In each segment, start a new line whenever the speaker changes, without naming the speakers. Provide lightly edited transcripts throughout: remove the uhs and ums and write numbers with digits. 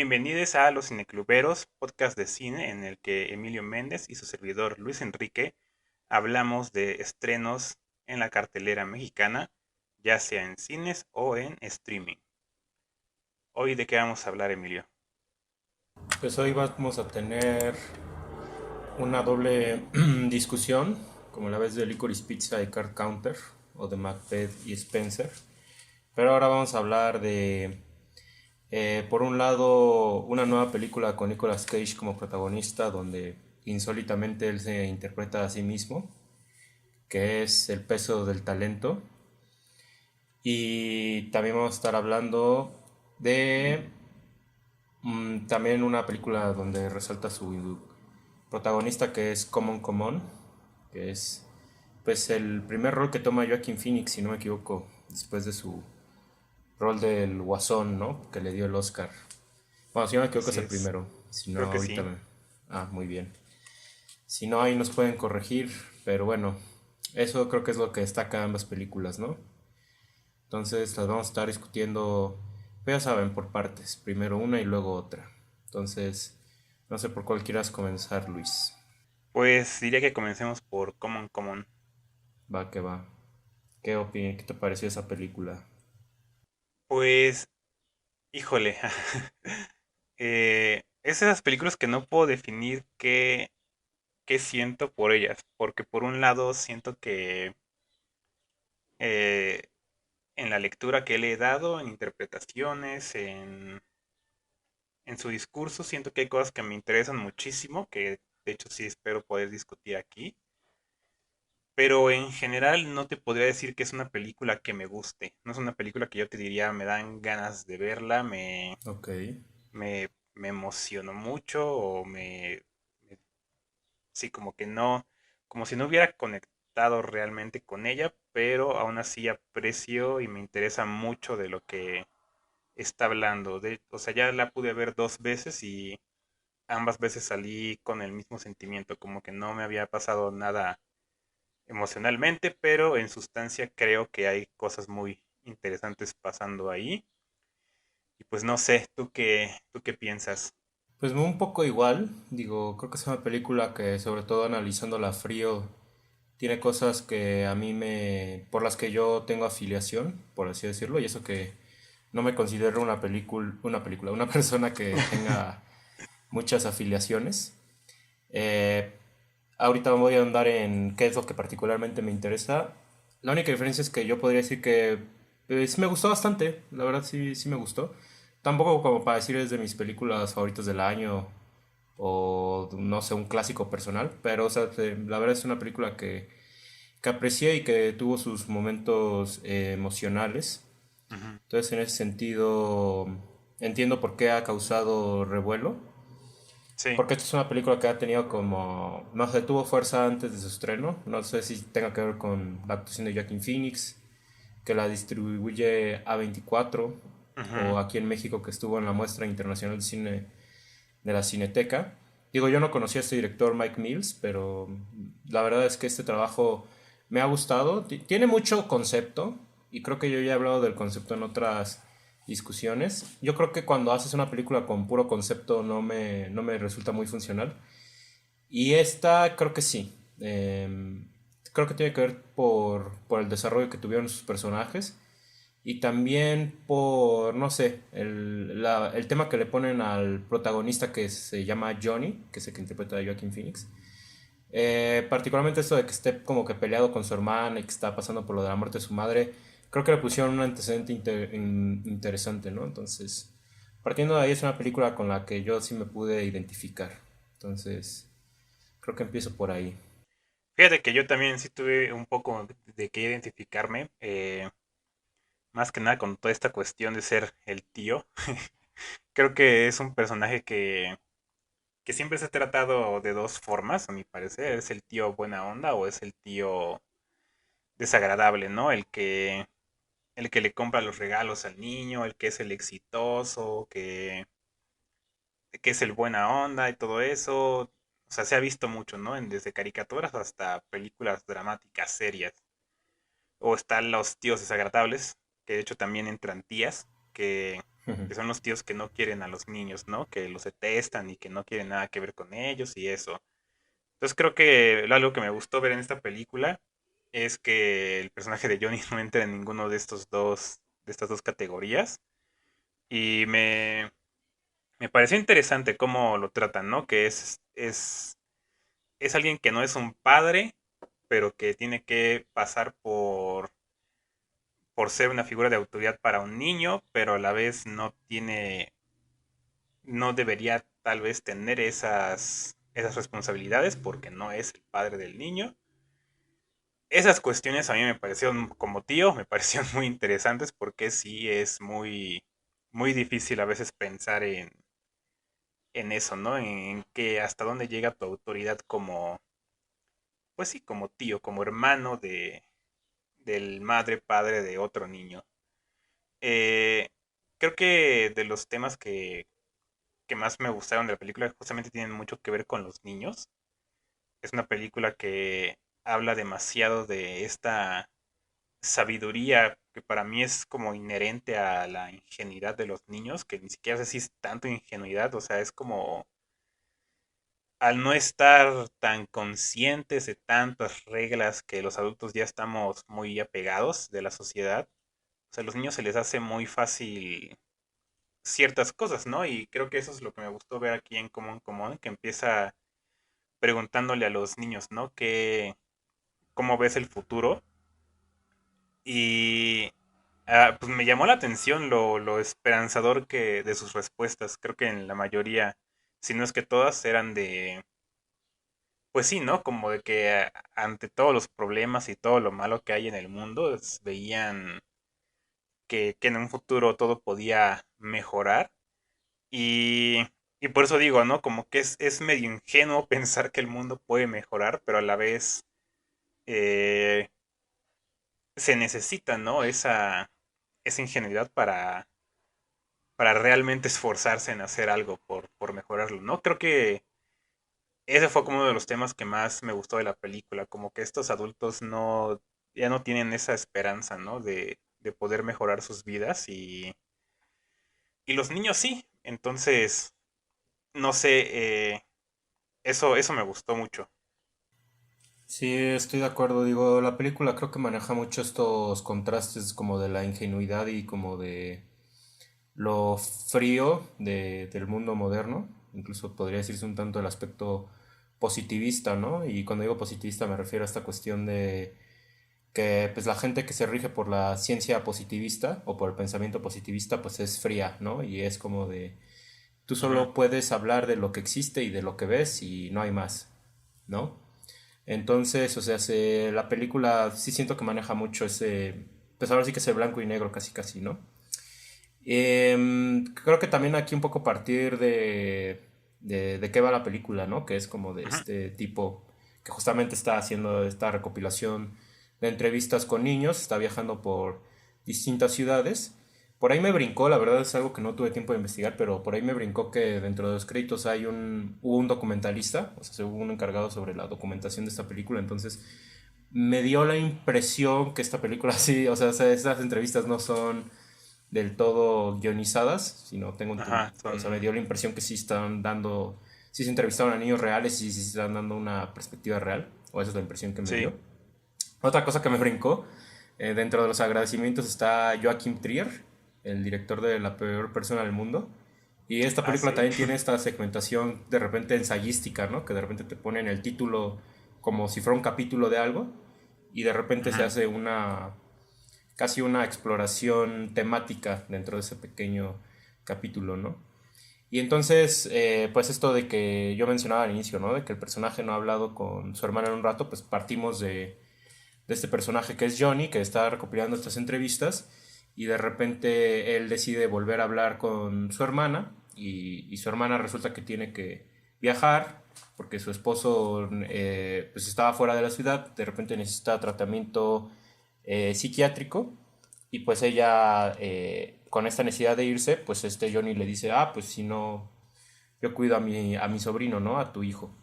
Bienvenidos a Los Cinecluberos, podcast de cine en el que Emilio Méndez y su servidor Luis Enrique hablamos de estrenos en la cartelera mexicana, ya sea en cines o en streaming. Hoy de qué vamos a hablar, Emilio.
Pues hoy vamos a tener una doble discusión, como la vez de Licorice Pizza y Card Counter, o de Macbeth y Spencer. Pero ahora vamos a hablar de, por un lado, una nueva película con Nicolas Cage como protagonista, donde insólitamente él se interpreta a sí mismo, que es El peso del talento. Y también vamos a estar hablando de también una película donde resalta su protagonista, que es Common Common, que es pues el primer rol que toma Joaquin Phoenix, si no me equivoco, después de su rol del Guasón, ¿no? Que le dio el Oscar. Bueno, si no me equivoco es
Así
el
es,
primero, si no
creo que
ahorita
sí.
me... Ah, muy bien. Si no, ahí nos pueden corregir, pero bueno, eso creo que es lo que destaca ambas películas, ¿no? Entonces las vamos a estar discutiendo, pues ya saben, por partes, primero una y luego otra. Entonces, no sé por cuál quieras comenzar, Luis.
Pues diría que comencemos por Common Common.
Va que va. ¿Qué te pareció esa película?
Pues, híjole, es de esas películas que no puedo definir qué siento por ellas, porque por un lado siento que eh, en la lectura que le he dado, en interpretaciones, en su discurso, siento que hay cosas que me interesan muchísimo, que de hecho sí espero poder discutir aquí, pero en general no te podría decir que es una película que me guste, no es una película que yo te diría me dan ganas de verla,
Ok.
me emocionó mucho me- sí, como que no, como si no hubiera conectado realmente con ella, pero aún así aprecio y me interesa mucho de lo que está hablando. O sea, ya la pude ver dos veces y ambas veces salí con el mismo sentimiento, como que no me había pasado nada emocionalmente, pero en sustancia creo que hay cosas muy interesantes pasando ahí. Y pues no sé, ¿tú qué piensas?
Pues un poco igual, digo, creo que es una película que sobre todo analizándola frío tiene cosas que a mí por las que yo tengo afiliación, por así decirlo, y eso que no me considero una persona que tenga muchas afiliaciones. Eh, Ahorita voy a andar en qué es lo que particularmente me interesa. La única diferencia es que yo podría decir que sí me gustó bastante, la verdad sí, sí me gustó. Tampoco como para decir es de mis películas favoritas del año o no sé, un clásico personal, pero o sea, la verdad es una película que aprecié y que tuvo sus momentos emocionales.
Ujú.
Entonces en ese sentido entiendo por qué ha causado revuelo.
Sí,
Porque esta es una película que ha tenido como, no sé, tuvo fuerza antes de su estreno. No sé si tenga que ver con la actuación de Joaquin Phoenix, que la distribuye A24,
ujú.
o aquí en México que estuvo en la Muestra Internacional de Cine de la Cineteca. Digo, yo no conocía a este director Mike Mills, pero la verdad es que este trabajo me ha gustado. Tiene mucho concepto y creo que yo ya he hablado del concepto en otras discusiones. Yo creo que cuando haces una película con puro concepto no me resulta muy funcional. Y esta creo que sí. Creo que tiene que ver por el desarrollo que tuvieron sus personajes y también por, no sé, el tema que le ponen al protagonista que se llama Johnny, que es el que interpreta a Joaquin Phoenix. Particularmente esto de que esté como que peleado con su hermana y que está pasando por lo de la muerte de su madre, creo que le pusieron un antecedente interesante, ¿no? Entonces, partiendo de ahí es una película con la que yo sí me pude identificar. Entonces, creo que empiezo por ahí.
Fíjate que yo también sí tuve un poco de que identificarme, más que nada con toda esta cuestión de ser el tío. Creo que es un personaje que siempre se ha tratado de dos formas, a mi parecer. Es el tío buena onda o es el tío desagradable, ¿no? El que le compra los regalos al niño, el que es el exitoso, que es el buena onda y todo eso. O sea, se ha visto mucho, ¿no? Desde caricaturas hasta películas dramáticas, serias. O están los tíos desagradables, que de hecho también entran tías, que que son los tíos que no quieren a los niños, ¿no? Que los detestan y que no quieren nada que ver con ellos y eso. Entonces creo que algo que me gustó ver en esta película es que el personaje de Johnny no entra en ninguno de estas dos categorías. Y me pareció interesante cómo lo tratan, ¿no? Que es alguien que no es un padre, pero que tiene que pasar por ser una figura de autoridad para un niño, pero a la vez no debería tal vez tener esas responsabilidades porque no es el padre del niño. Esas cuestiones a mí me parecieron, como tío, me parecieron muy interesantes porque sí es muy difícil a veces pensar en eso, ¿no? En que hasta dónde llega tu autoridad como, pues sí, como tío, como hermano del madre, padre de otro niño. Eh, Creo que de los temas que más me gustaron de la película justamente tienen mucho que ver con los niños. Es una película que habla demasiado de esta sabiduría que para mí es como inherente a la ingenuidad de los niños, que ni siquiera sé si es tanto ingenuidad, o sea, es como al no estar tan conscientes de tantas reglas que los adultos ya estamos muy apegados de la sociedad, o sea, a los niños se les hace muy fácil ciertas cosas, ¿no? Y creo que eso es lo que me gustó ver aquí en Común, que empieza preguntándole a los niños, ¿no? ¿Cómo ves el futuro? Y pues me llamó la atención lo esperanzador que de sus respuestas. Creo que en la mayoría, si no es que todas, eran pues sí, ¿no? Como de que ante todos los problemas y todo lo malo que hay en el mundo, veían que en un futuro todo podía mejorar. Y, y por eso digo, ¿no? Como que es medio ingenuo pensar que el mundo puede mejorar, pero a la vez eh, se necesita, ¿no? Esa ingenuidad para realmente esforzarse en hacer algo por mejorarlo, ¿no? Creo que ese fue como uno de los temas que más me gustó de la película, como que estos adultos ya no tienen esa esperanza, ¿no? De poder mejorar sus vidas y los niños sí. Entonces, no sé, eso me gustó mucho.
Sí, estoy de acuerdo. Digo, la película creo que maneja mucho estos contrastes como de la ingenuidad y como de lo frío del mundo moderno. Incluso podría decirse un tanto el aspecto positivista, ¿no? Y cuando digo positivista me refiero a esta cuestión de que pues la gente que se rige por la ciencia positivista o por el pensamiento positivista pues es fría, ¿no? Y es como de tú
Ujú.
solo puedes hablar de lo que existe y de lo que ves y no hay más, ¿no? Entonces, o sea, la película sí siento que maneja mucho ese, pues ahora sí que ese blanco y negro casi casi, ¿no? Creo que también aquí un poco partir de qué va la película, ¿no? Que es como de
Ujú.
este tipo que justamente está haciendo esta recopilación de entrevistas con niños, está viajando por distintas ciudades. Por ahí me brincó, la verdad es algo que no tuve tiempo de investigar, pero por ahí me brincó que dentro de los créditos hubo un documentalista, o sea, hubo un encargado sobre la documentación de esta película, entonces me dio la impresión que esta película sí, o sea, esas entrevistas no son del todo guionizadas, sino
Ajá,
o sea, me
son...
dio la impresión que sí están dando, sí se entrevistaron a niños reales y sí se están dando una perspectiva real, o esa es la impresión que me
Sí.
dio. Otra cosa que me brincó, dentro de los agradecimientos está Joachim Trier, el director de La peor persona del mundo. Y esta
Ah,
película
sí.
también tiene esta segmentación de repente ensayística, ¿no? Que de repente te ponen el título como si fuera un capítulo de algo y de repente se
Ujú.
hace casi una exploración temática dentro de ese pequeño capítulo, ¿no? Y entonces, pues esto de que yo mencionaba al inicio, ¿no? De que el personaje no ha hablado con su hermana en un rato, pues partimos de este personaje que es Johnny, que está recopilando estas entrevistas y de repente él decide volver a hablar con su hermana y su hermana resulta que tiene que viajar porque su esposo pues estaba fuera de la ciudad, de repente necesita tratamiento psiquiátrico y pues ella con esta necesidad de irse, pues este Johnny le dice, ah, pues si no, yo cuido a a mi sobrino, ¿no? A tu hijo.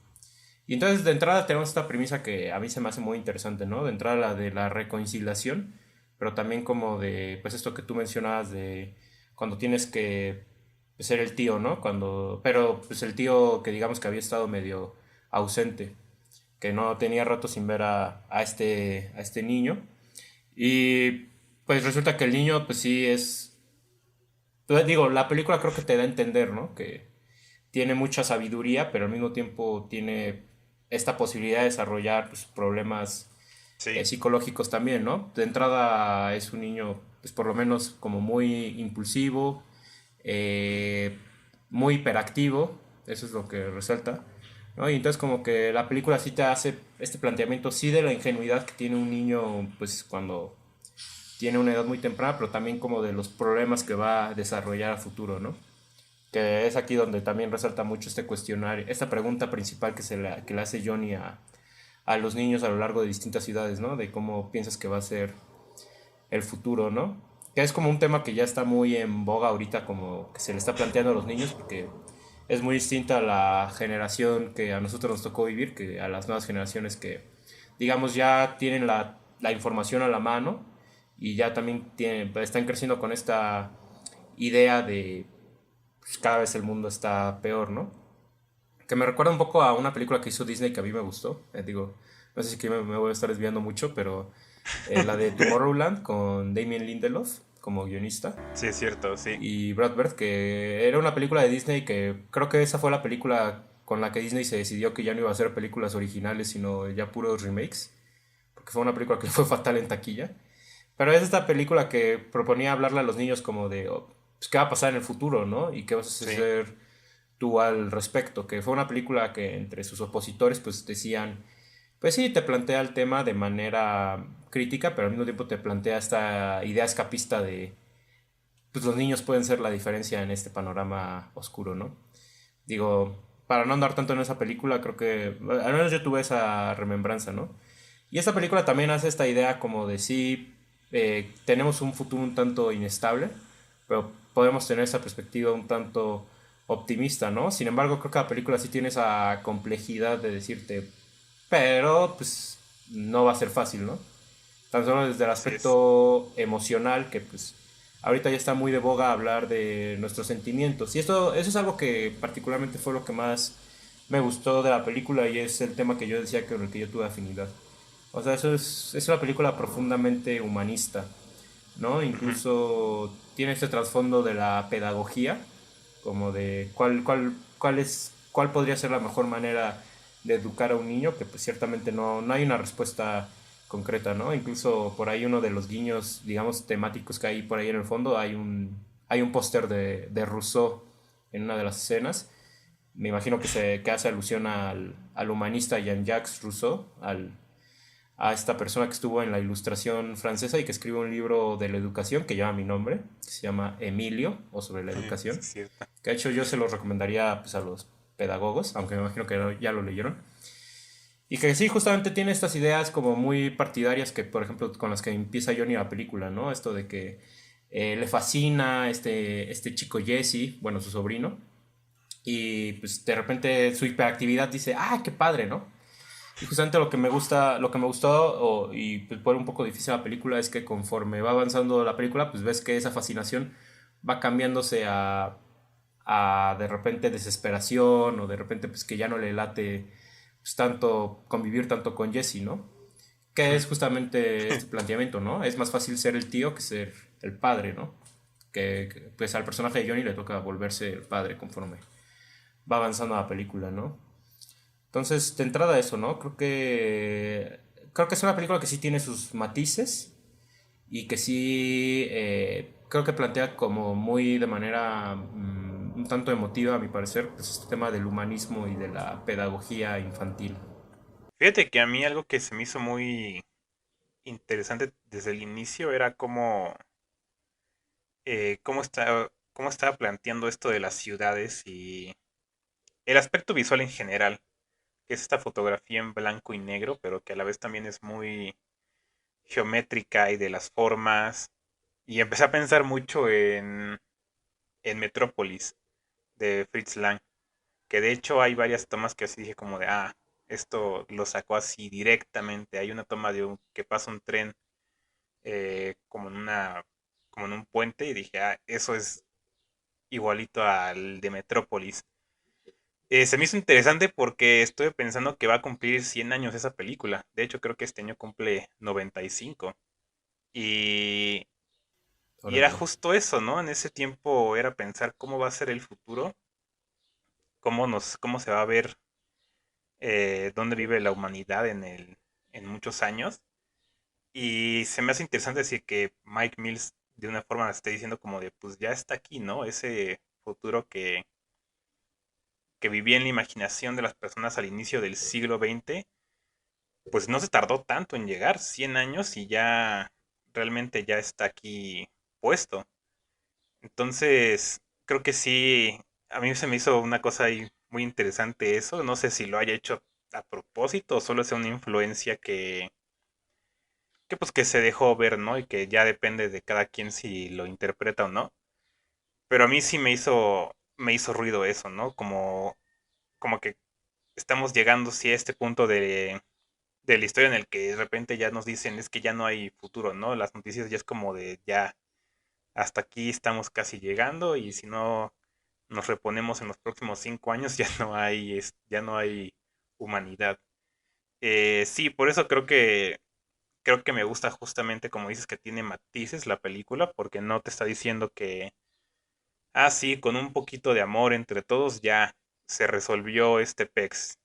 Y entonces de entrada tenemos esta premisa que a mí se me hace muy interesante, ¿no? De entrada la de la reconciliación, pero también como de, pues esto que tú mencionabas de cuando tienes que ser el tío, ¿no? Pero pues el tío que digamos que había estado medio ausente, que no tenía rato sin ver a este niño. Y pues resulta que el niño, pues sí es. Pues, digo, la película creo que te da a entender, ¿no? Que tiene mucha sabiduría, pero al mismo tiempo tiene esta posibilidad de desarrollar pues, problemas
Sí,
psicológicos también, ¿no? De entrada es un niño, pues por lo menos como muy impulsivo, eh, muy hiperactivo, eso es lo que resalta, ¿no? Y entonces como que la película sí te hace este planteamiento, sí de la ingenuidad que tiene un niño, pues cuando tiene una edad muy temprana, pero también como de los problemas que va a desarrollar a futuro, ¿no? Que es aquí donde también resalta mucho este cuestionario, esta pregunta principal que le hace Johnny a los niños a lo largo de distintas ciudades, ¿no? De cómo piensas que va a ser el futuro, ¿no? Que es como un tema que ya está muy en boga ahorita, como que se le está planteando a los niños, porque es muy distinta a la generación que a nosotros nos tocó vivir, que a las nuevas generaciones que, digamos, ya tienen la información a la mano y ya también están creciendo con esta idea de pues, cada vez el mundo está peor, ¿no? Que me recuerda un poco a una película que hizo Disney que a mí me gustó. Digo, no sé si que me voy a estar desviando mucho, pero la de Tomorrowland con Damien Lindelof como guionista
sí es cierto, sí.
y Brad Bird, que era una película de Disney que creo que esa fue la película con la que Disney se decidió que ya no iba a hacer películas originales, sino ya puros remakes, porque fue una película que fue fatal en taquilla. Pero es esta película que proponía hablarle a los niños como de oh, pues, qué va a pasar en el futuro, ¿no? Y qué vas a
Sí.
hacer tú al respecto, que fue una película que entre sus opositores pues decían, pues sí, te plantea el tema de manera crítica, pero al mismo tiempo te plantea esta idea escapista de, pues los niños pueden ser la diferencia en este panorama oscuro, ¿no? Digo, para no andar tanto en esa película, creo que, al menos yo tuve esa remembranza, ¿no? Y esta película también hace esta idea como de sí, tenemos un futuro un tanto inestable, pero podemos tener esa perspectiva un tanto optimista, ¿no? Sin embargo, creo que la película sí tiene esa complejidad de decirte, pero pues no va a ser fácil, ¿no? Tan solo desde el
Así es.
aspecto emocional, que pues ahorita ya está muy de boga hablar de nuestros sentimientos. Y eso es algo que particularmente fue lo que más me gustó de la película y es el tema que yo decía que con el que yo tuve afinidad. O sea, es una película profundamente humanista, ¿no?
Ujú.
Incluso tiene este trasfondo de la pedagogía, como de cuál podría ser la mejor manera de educar a un niño, que pues ciertamente no hay una respuesta concreta, ¿no? Incluso por ahí uno de los guiños, digamos, temáticos que hay por ahí en el fondo, hay un póster de Rousseau en una de las escenas. Me imagino que hace alusión al humanista Jean-Jacques Rousseau, a esta persona que estuvo en la ilustración francesa y que escribe un libro de la educación que lleva mi nombre, que se llama Emilio, o sobre la
Sí
educación,
es cierto.
que de hecho yo se lo recomendaría pues, a los pedagogos, aunque me imagino que ya lo leyeron. Y que sí, justamente tiene estas ideas como muy partidarias que, por ejemplo, con las que empieza Johnny la película, ¿no? Esto de que le fascina este chico Jesse, bueno, su sobrino, y pues de repente su hiperactividad dice, ah, qué padre, ¿no? Y justamente lo que me gustó, y pues fue un poco difícil la película, es que conforme va avanzando la película, pues ves que esa fascinación va cambiándose a de repente desesperación, o de repente pues que ya no le late pues, tanto convivir tanto con Jesse, ¿no? Que
Ujú.
es justamente este planteamiento, ¿no? Es más fácil ser el tío que ser el padre, ¿no? Pues al personaje de Johnny le toca volverse el padre conforme va avanzando la película, ¿no? Entonces, de entrada eso, ¿no? Creo que es una película que sí tiene sus matices y que sí creo que plantea como muy de manera un tanto emotiva, a mi parecer, pues este tema del humanismo y de la pedagogía infantil.
Fíjate que a mí algo que se me hizo muy interesante desde el inicio era cómo estaba planteando esto de las ciudades y el aspecto visual en general, que es esta fotografía en blanco y negro, pero que a la vez también es muy geométrica y de las formas. Y empecé a pensar mucho en Metrópolis de Fritz Lang, que de hecho hay varias tomas que así dije como de, ah, esto lo sacó así directamente. Hay una toma que pasa un tren como en un puente y dije, ah, eso es igualito al de Metrópolis. Se me hizo interesante porque estuve pensando que va a cumplir 100 años esa película. De hecho, creo que este año cumple 95. Y, y era
Órale.
justo eso, ¿no? En ese tiempo era pensar cómo va a ser el futuro, cómo se va a ver, dónde vive la humanidad en muchos años. Y se me hace interesante decir que Mike Mills de una forma esté diciendo como de, pues ya está aquí, ¿no? Ese futuro que vivía en la imaginación de las personas al inicio del siglo XX, pues no se tardó tanto en llegar, 100 años y ya realmente ya está aquí puesto. Entonces, creo que sí, a mí se me hizo una cosa ahí muy interesante eso. No sé si lo haya hecho a propósito o solo sea una influencia que pues que se dejó ver, ¿no? Y que ya depende de cada quien si lo interpreta o no. Pero a mí sí me hizo ruido eso, ¿no? Como que estamos llegando sí a este punto de la historia en el que de repente ya nos dicen es que ya no hay futuro, ¿no? Las noticias ya es como de ya hasta aquí estamos casi llegando y si no nos reponemos en los próximos 5 años ya no hay, ya no hay humanidad. Sí, por eso creo que me gusta justamente como dices que tiene matices la película porque no te está diciendo que sí, con un poquito de amor entre todos ya se resolvió este PEX.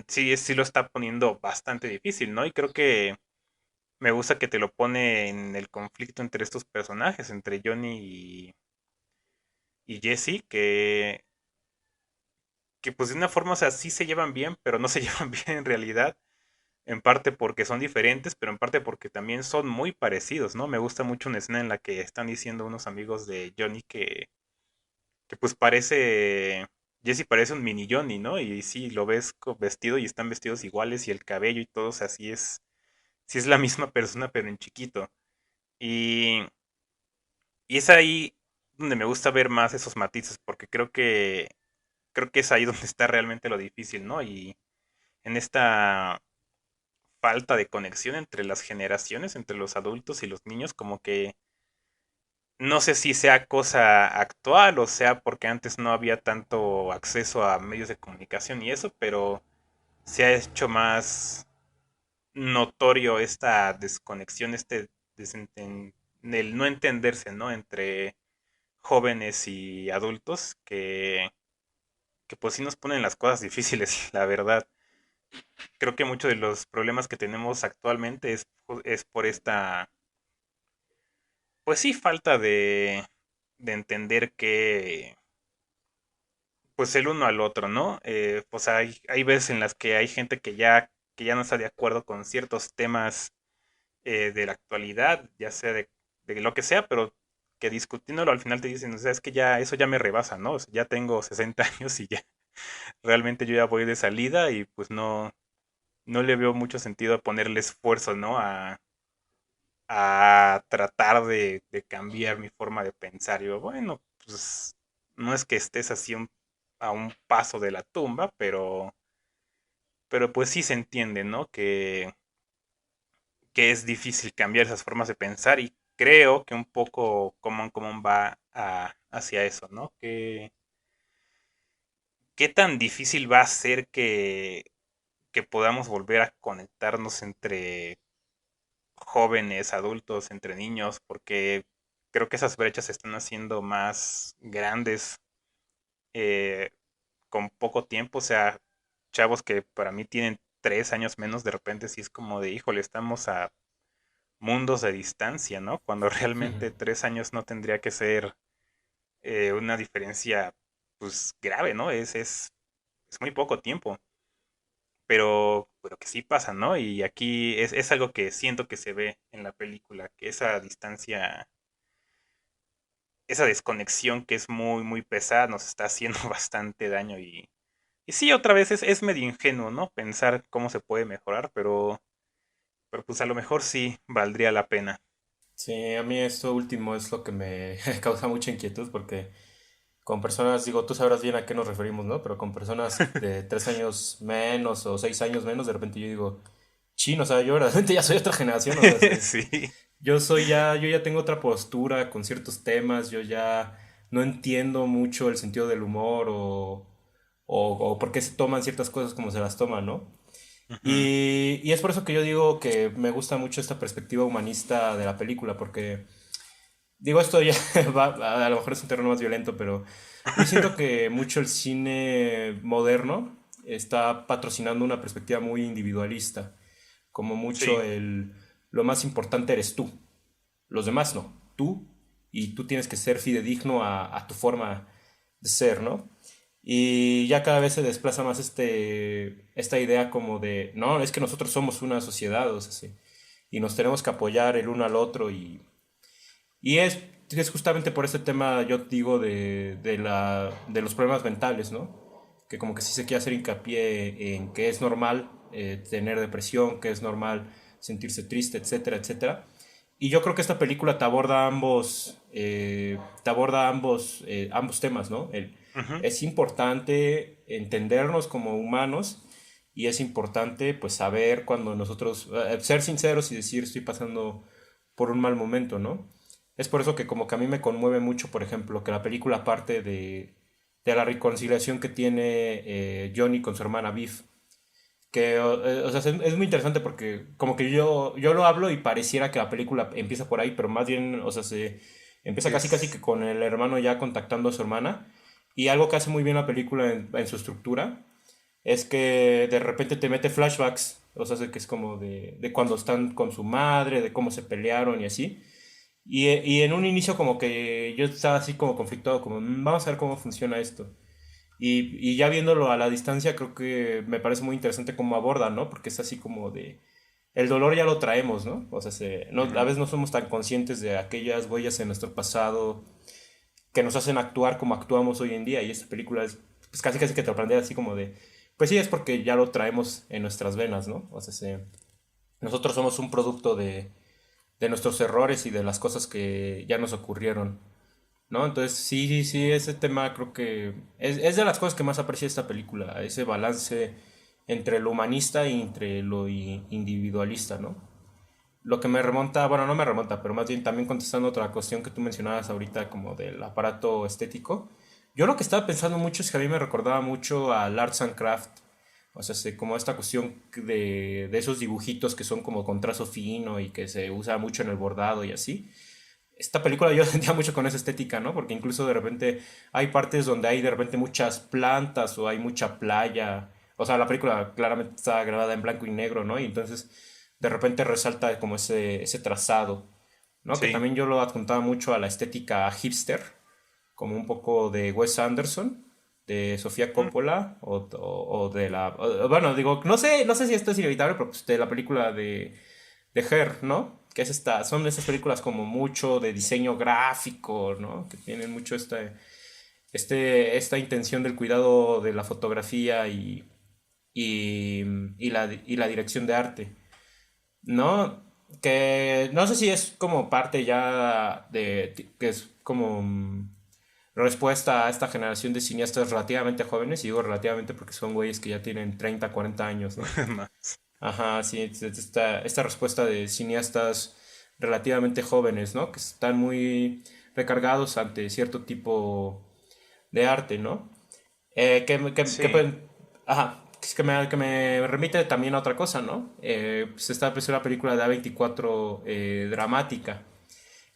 Sí, sí lo está poniendo bastante difícil, ¿no? Y creo que me gusta que te lo pone en el conflicto entre estos personajes, entre Johnny y Jesse, que pues de una forma, o sea, sí se llevan bien, pero no se llevan bien en realidad, en parte porque son diferentes, pero en parte porque también son muy parecidos, ¿no? Me gusta mucho una escena en la que están diciendo unos amigos de Johnny que pues parece, Jesse parece un mini Johnny, ¿no? Y sí, lo ves vestido y están vestidos iguales y el cabello y todo, o sea, sí es la misma persona, pero en chiquito. Y, y es ahí donde me gusta ver más esos matices, porque creo que es ahí donde está realmente lo difícil, ¿no? Y en esta falta de conexión entre las generaciones, entre los adultos y los niños, como que no sé si sea cosa actual o sea porque antes no había tanto acceso a medios de comunicación y eso, pero se ha hecho más notorio esta desconexión, el no entenderse, ¿no? Entre jóvenes y adultos que pues sí nos ponen las cosas difíciles, la verdad. Creo que muchos de los problemas que tenemos actualmente es por esta, pues sí, falta de entender que, pues el uno al otro, ¿no? Pues hay veces en las que hay gente que ya no está de acuerdo con ciertos temas de la actualidad, ya sea de lo que sea, pero que discutiéndolo al final te dicen, o sea, es que ya eso ya me rebasa, ¿no? O sea, ya tengo 60 años y ya realmente yo ya voy de salida y pues no le veo mucho sentido a ponerle esfuerzo, ¿no? A tratar de cambiar mi forma de pensar. Yo, bueno, pues no es que estés así a un paso de la tumba, pero pues sí se entiende, ¿no? Que es difícil cambiar esas formas de pensar y creo que un poco Common va hacia eso, ¿no? ¿Qué tan difícil va a ser que podamos volver a conectarnos entre jóvenes, adultos, entre niños? Porque creo que esas brechas se están haciendo más grandes eh, con poco tiempo. O sea, chavos que para mí tienen 3 años menos, de repente sí es como de, híjole, estamos a mundos de distancia, ¿no? Cuando realmente 3 años no tendría que ser una diferencia, pues, grave, ¿no? Es muy poco tiempo, pero que sí pasa, ¿no? Y aquí es algo que siento que se ve en la película, que esa distancia, esa desconexión que es muy, muy pesada nos está haciendo bastante daño y sí, otra vez es medio ingenuo, ¿no? Pensar cómo se puede mejorar, pero pues a lo mejor sí valdría la pena.
Sí, a mí esto último es lo que me causa mucha inquietud porque con personas, digo, tú sabrás bien a qué nos referimos, ¿no? Pero con personas de 3 años menos o 6 años menos, de repente yo digo, chin, o sea, yo realmente ya soy otra generación, o sea,
Sí,
yo ya tengo otra postura con ciertos temas, yo ya no entiendo mucho el sentido del humor o por qué se toman ciertas cosas como se las toman, ¿no?
Ujú.
Y es por eso que yo digo que me gusta mucho esta perspectiva humanista de la película, porque digo esto ya, a lo mejor es un terreno más violento, pero yo siento que mucho el cine moderno está patrocinando una perspectiva muy individualista, como mucho
Sí,
lo más importante eres tú, los demás no, tú, y tú tienes que ser fidedigno a tu forma de ser, ¿no? Y ya cada vez se desplaza más esta idea como de, no, es que nosotros somos una sociedad, o sea, sí, y nos tenemos que apoyar el uno al otro y es justamente por este tema, yo digo, de los problemas mentales, ¿no? Que como que sí se quiere hacer hincapié en que es normal tener depresión, que es normal sentirse triste, etcétera, etcétera. Y yo creo que esta película ambos temas, ¿no?
ujú,
Es importante entendernos como humanos y es importante, pues, saber cuando nosotros, ser sinceros y decir estoy pasando por un mal momento, ¿no? Es por eso que como que a mí me conmueve mucho, por ejemplo, que la película parte de la reconciliación que tiene Johnny con su hermana Viv. Que, o sea, es muy interesante porque como que yo lo hablo y pareciera que la película empieza por ahí, pero más bien, o sea, se empieza casi casi
es,
que con el hermano ya contactando a su hermana. Y algo que hace muy bien la película en su estructura es que de repente te mete flashbacks, o sea, que es como de cuando están con su madre, de cómo se pelearon y así. Y en un inicio como que yo estaba así como conflictuado, como vamos a ver cómo funciona esto". Y ya viéndolo a la distancia creo que me parece muy interesante cómo aborda, ¿no? Porque es así como de... El dolor ya lo traemos, ¿no? O sea, a
ujú,
veces no somos tan conscientes de aquellas huellas en nuestro pasado que nos hacen actuar como actuamos hoy en día. Y esta película es pues, casi casi que te lo plantea así como de... Pues sí, es porque ya lo traemos en nuestras venas, ¿no? O sea, nosotros somos un producto de nuestros errores y de las cosas que ya nos ocurrieron, ¿no? Entonces, sí, sí, sí, ese tema creo que es de las cosas que más aprecio de esta película, ese balance entre lo humanista y entre lo individualista, ¿no? Lo que me remonta, bueno, no me remonta, pero más bien también contestando otra cuestión que tú mencionabas ahorita como del aparato estético, yo lo que estaba pensando mucho es que a mí me recordaba mucho al Arts and Craft, o sea, como esta cuestión de esos dibujitos que son como con trazo fino y que se usa mucho en el bordado y así. Esta película yo sentía mucho con esa estética, ¿no? Porque incluso de repente hay partes donde hay de repente muchas plantas o hay mucha playa. O sea, la película claramente está grabada en blanco y negro, ¿no? Y entonces de repente resalta como ese trazado, ¿no? Que
sí,
también yo lo adjuntaba mucho a la estética hipster, como un poco de Wes Anderson, de Sofía
mm,
Coppola o de bueno, digo, no sé si esto es inevitable, pero pues de la película de Her, ¿no? Que son esas películas como mucho de diseño gráfico, ¿no? Que tienen mucho esta intención del cuidado de la fotografía y, y la dirección de arte, ¿no? Que no sé si es como parte ya que es como respuesta a esta generación de cineastas relativamente jóvenes, y digo relativamente porque son güeyes que ya tienen 30 40 años, ¿no?
más,
Ajá, sí, esta respuesta de cineastas relativamente jóvenes, ¿no? Que están muy recargados ante cierto tipo de arte, ¿no?
sí,
Ajá, es que me remite también a otra cosa, ¿no? Pues esta es una película de A24 dramática.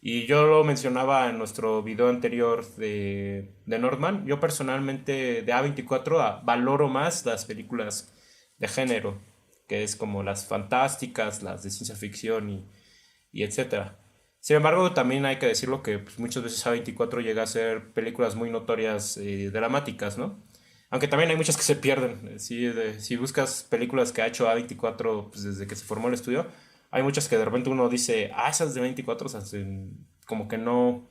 Y yo lo mencionaba en nuestro video anterior de Northman. Yo personalmente de A24 valoro más las películas de género, que es como las fantásticas, las de ciencia ficción y etcétera. Sin embargo, también hay que decirlo que pues, muchas veces A24 llega a ser películas muy notorias dramáticas, ¿no? Aunque también hay muchas que se pierden. Si buscas películas que ha hecho A24 pues, desde que se formó el estudio, hay muchas que de repente uno dice, esas de 24, o sea, como que no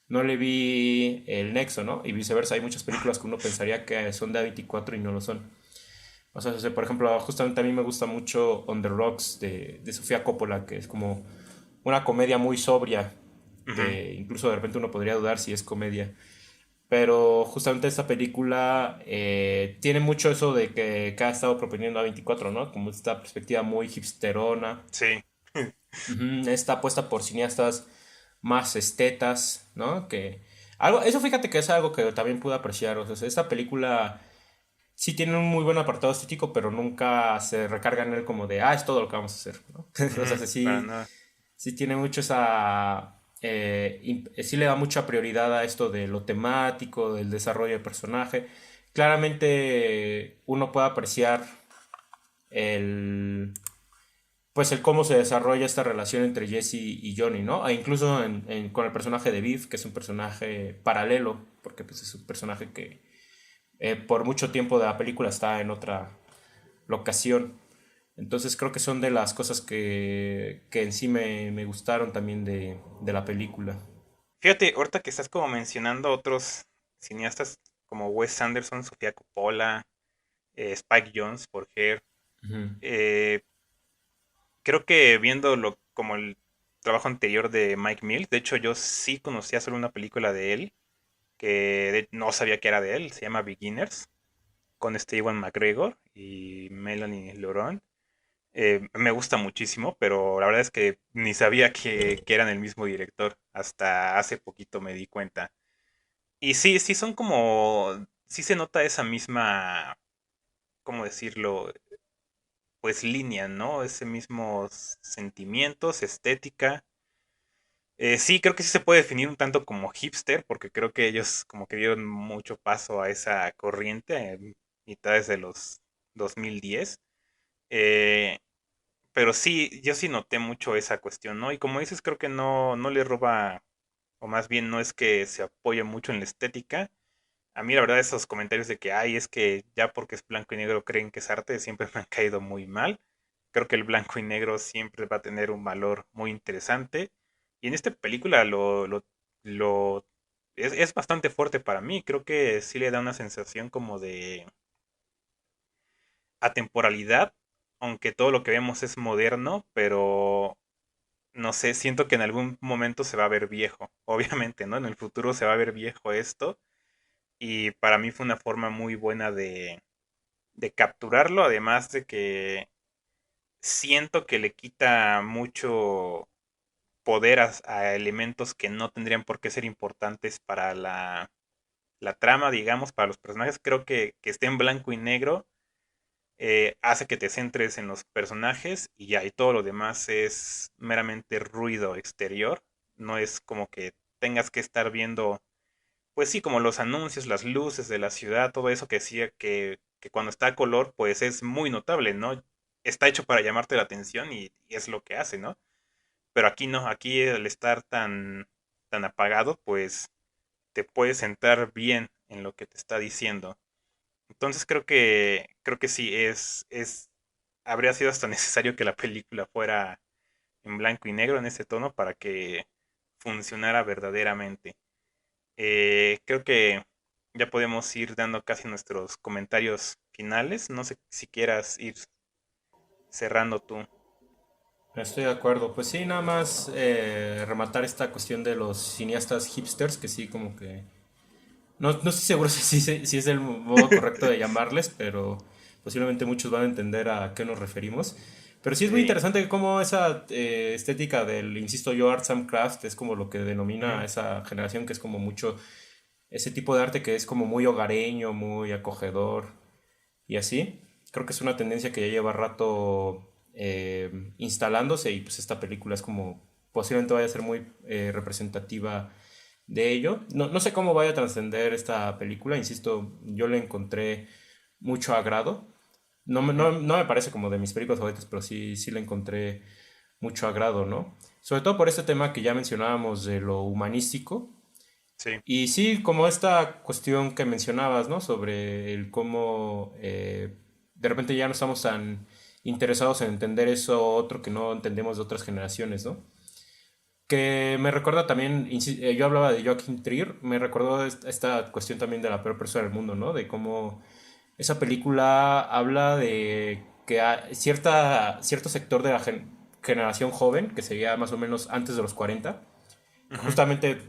le vi el nexo, ¿no? Y viceversa, hay muchas películas que uno pensaría que son de A24 y no lo son. O sea, por ejemplo, justamente a mí me gusta mucho On the Rocks de Sofía Coppola, que es como una comedia muy sobria,
ujú,
que incluso de repente uno podría dudar si es comedia. Pero justamente esta película tiene mucho eso de que ha estado proponiendo A24, ¿no? Como esta perspectiva muy hipsterona.
sí,
Ujú, está puesta por cineastas más estetas, ¿no? Que Algo, eso fíjate que es algo que también pude apreciar. O sea, esta película sí tiene un muy buen apartado estético, pero nunca se recarga en él como de, ah, es todo lo que vamos a hacer, ¿no? O sea,
Ujú, para
sí,
nada.
sí tiene mucho esa... sí le da mucha prioridad a esto de lo temático, del desarrollo de personaje. Claramente uno puede apreciar el, pues el cómo se desarrolla esta relación entre Jesse y Johnny, ¿no? E incluso con el personaje de Viv, que es un personaje paralelo, porque pues es un personaje que por mucho tiempo de la película está en otra locación. Entonces creo que son de las cosas que en sí me gustaron también de la película.
Fíjate, ahorita que estás como mencionando otros cineastas como Wes Anderson, Sofía Coppola, Spike Jonze, por ejemplo,
Ujú.
eh, creo que viéndolo como el trabajo anterior de Mike Mills, de hecho yo sí conocía solo una película de él, no sabía que era de él, se llama Beginners, con este Ewan McGregor y Melanie Laurent. Me gusta muchísimo, pero la verdad es que ni sabía que eran el mismo director. Hasta hace poquito me di cuenta. Y sí, sí son como, sí se nota esa misma, ¿cómo decirlo? Pues línea, ¿no? Ese mismos sentimientos, estética. Sí, creo que sí se puede definir un tanto como hipster, porque creo que ellos como que dieron mucho paso a esa corriente en mitades de los 2010. Eh, pero sí, yo sí noté mucho esa cuestión, ¿no? Y como dices, creo que no le roba, o más bien no es que se apoye mucho en la estética. A mí la verdad esos comentarios de que, ay, es que ya porque es blanco y negro creen que es arte, siempre me han caído muy mal. Creo que el blanco y negro siempre va a tener un valor muy interesante. Y en esta película lo es bastante fuerte para mí. Creo que sí le da una sensación como de atemporalidad, aunque todo lo que vemos es moderno, pero no sé, siento que en algún momento se va a ver viejo. Obviamente, ¿no? En el futuro se va a ver viejo esto. Y para mí fue una forma muy buena de capturarlo, además de que siento que le quita mucho poder a elementos que no tendrían por qué ser importantes para la trama, digamos, para los personajes. Creo que esté en blanco y negro hace que te centres en los personajes y ya, y todo lo demás es meramente ruido exterior. No es como que tengas que estar viendo, pues sí, como los anuncios, las luces de la ciudad, todo eso que sí, que cuando está a color, pues es muy notable, ¿no? Está hecho para llamarte la atención y es lo que hace, ¿no? Pero aquí no, aquí al estar tan apagado, pues te puedes centrar bien en lo que te está diciendo. Entonces creo que sí, habría sido hasta necesario que la película fuera en blanco y negro en ese tono para que funcionara verdaderamente. Creo que ya podemos ir dando casi nuestros comentarios finales. No sé si quieras ir cerrando tú.
Estoy de acuerdo. Pues sí, nada más rematar esta cuestión de los cineastas hipsters, que sí, como que... No, no estoy seguro si es el modo correcto de llamarles, pero posiblemente muchos van a entender a qué nos referimos. Pero sí es muy
Sí.
interesante cómo esa estética del, insisto yo, Arts and Craft es como lo que denomina
Ujú.
a esa generación, que es como mucho ese tipo de arte que es como muy hogareño, muy acogedor y así. Creo que es una tendencia que ya lleva rato instalándose y pues esta película es como posiblemente vaya a ser muy representativa de ello. No, no sé cómo vaya a trascender esta película, insisto, yo le encontré mucho agrado.
Ujú.
No me parece como de mis películas favoritas, pero sí le encontré mucho agrado, ¿no? Sobre todo por este tema que ya mencionábamos de lo humanístico,
Sí.
y sí, como esta cuestión que mencionabas, ¿no? Sobre el cómo de repente ya no estamos tan interesados en entender eso otro que no entendemos de otras generaciones, ¿no? Que me recuerda también, yo hablaba de Joachim Trier, me recordó esta cuestión también de la peor persona del mundo, ¿no? De cómo esa película habla de que cierto sector de la generación joven, que sería más o menos antes de los 40,
Ujú.
justamente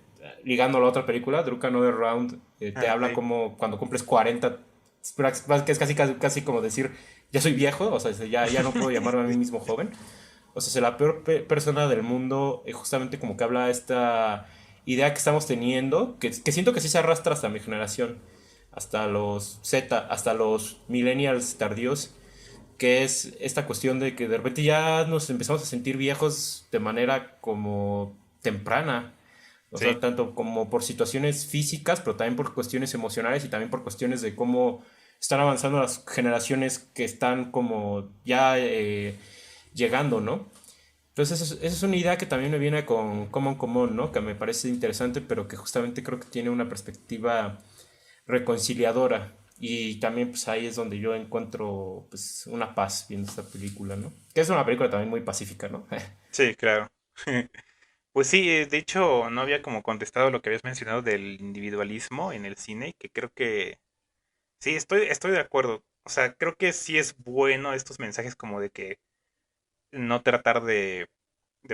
ligando a la otra película, Druk Another Round, te
Ah,
habla
sí.
como cuando cumples 40, que es casi como decir, ya soy viejo, o sea, ya no puedo llamarme a mí mismo joven. O sea, es la peor persona del mundo, justamente como que habla esta idea que estamos teniendo, que siento que sí se arrastra hasta mi generación, hasta los Z, hasta los millennials tardíos, que es esta cuestión de que de repente ya nos empezamos a sentir viejos de manera como temprana. O sea,
Sí,
tanto como por situaciones físicas, pero también por cuestiones emocionales y también por cuestiones de cómo están avanzando las generaciones que están como ya llegando, ¿no? Entonces, esa es una idea que también me viene con Common Common, ¿no? Que me parece interesante, pero que justamente creo que tiene una perspectiva reconciliadora. Y también, pues ahí es donde yo encuentro, pues, una paz viendo esta película, ¿no? Que es una película también muy pacífica, ¿no?
sí, claro. Pues sí, de hecho no había como contestado lo que habías mencionado del individualismo en el cine, que creo que sí, estoy de acuerdo. O sea, creo que sí es bueno estos mensajes como de que no tratar de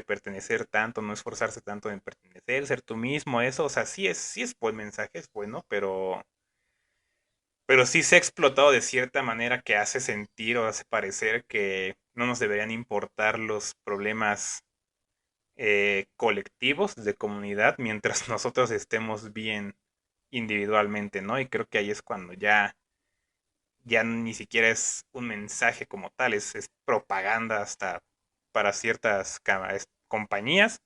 pertenecer tanto, no esforzarse tanto en pertenecer, ser tú mismo, eso, o sea, sí es buen mensaje, es bueno, pero sí se ha explotado de cierta manera que hace sentir o hace parecer que no nos deberían importar los problemas colectivos de comunidad mientras nosotros estemos bien individualmente, ¿no? Y creo que ahí es cuando ya ni siquiera es un mensaje como tal, es propaganda hasta para ciertas compañías.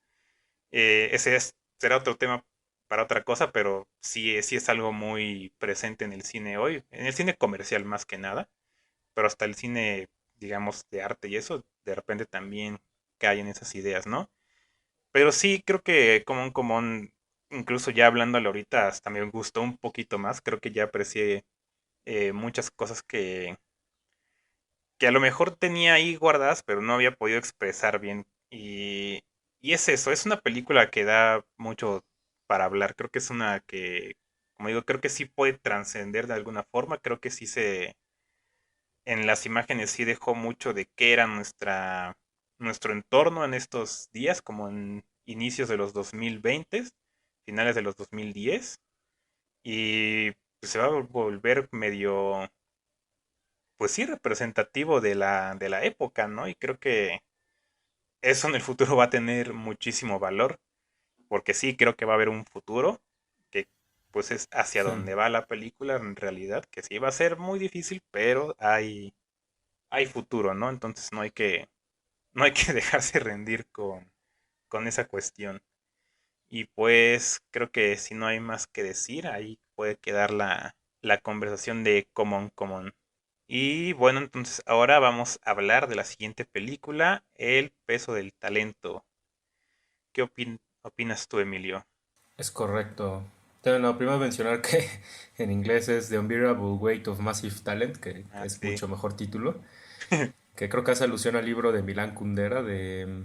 Será otro tema para otra cosa, pero sí es algo muy presente en el cine hoy, en el cine comercial más que nada, pero hasta el cine, digamos, de arte y eso, de repente también cae en esas ideas, ¿no? Pero sí, creo que Común, incluso ya hablándole ahorita, hasta me gustó un poquito más. Creo que ya aprecié muchas cosas que a lo mejor tenía ahí guardadas, pero no había podido expresar bien. Y es eso, es una película que da mucho para hablar. Creo que es una que, como digo, creo que sí puede trascender de alguna forma. Creo que en las imágenes sí dejó mucho de qué era nuestro entorno en estos días, como en inicios de los 2020, finales de los 2010. Y pues, se va a volver medio, pues sí, representativo de la época, ¿no? Y creo que eso en el futuro va a tener muchísimo valor, porque sí, creo que va a haber un futuro que pues es hacia donde va la película en realidad, que sí va a ser muy difícil, pero hay futuro, ¿no? Entonces no hay que dejarse rendir con esa cuestión. Y pues creo que si no hay más que decir, ahí puede quedar la conversación de Common. Y bueno, entonces ahora vamos a hablar de la siguiente película, El peso del talento. ¿Qué opinas tú, Emilio?
Es correcto. No, primero mencionar que en inglés es The Unbearable Weight of Massive Talent, que
Ah,
es
sí.
mucho mejor título, que creo que hace alusión al libro de Milán Kundera de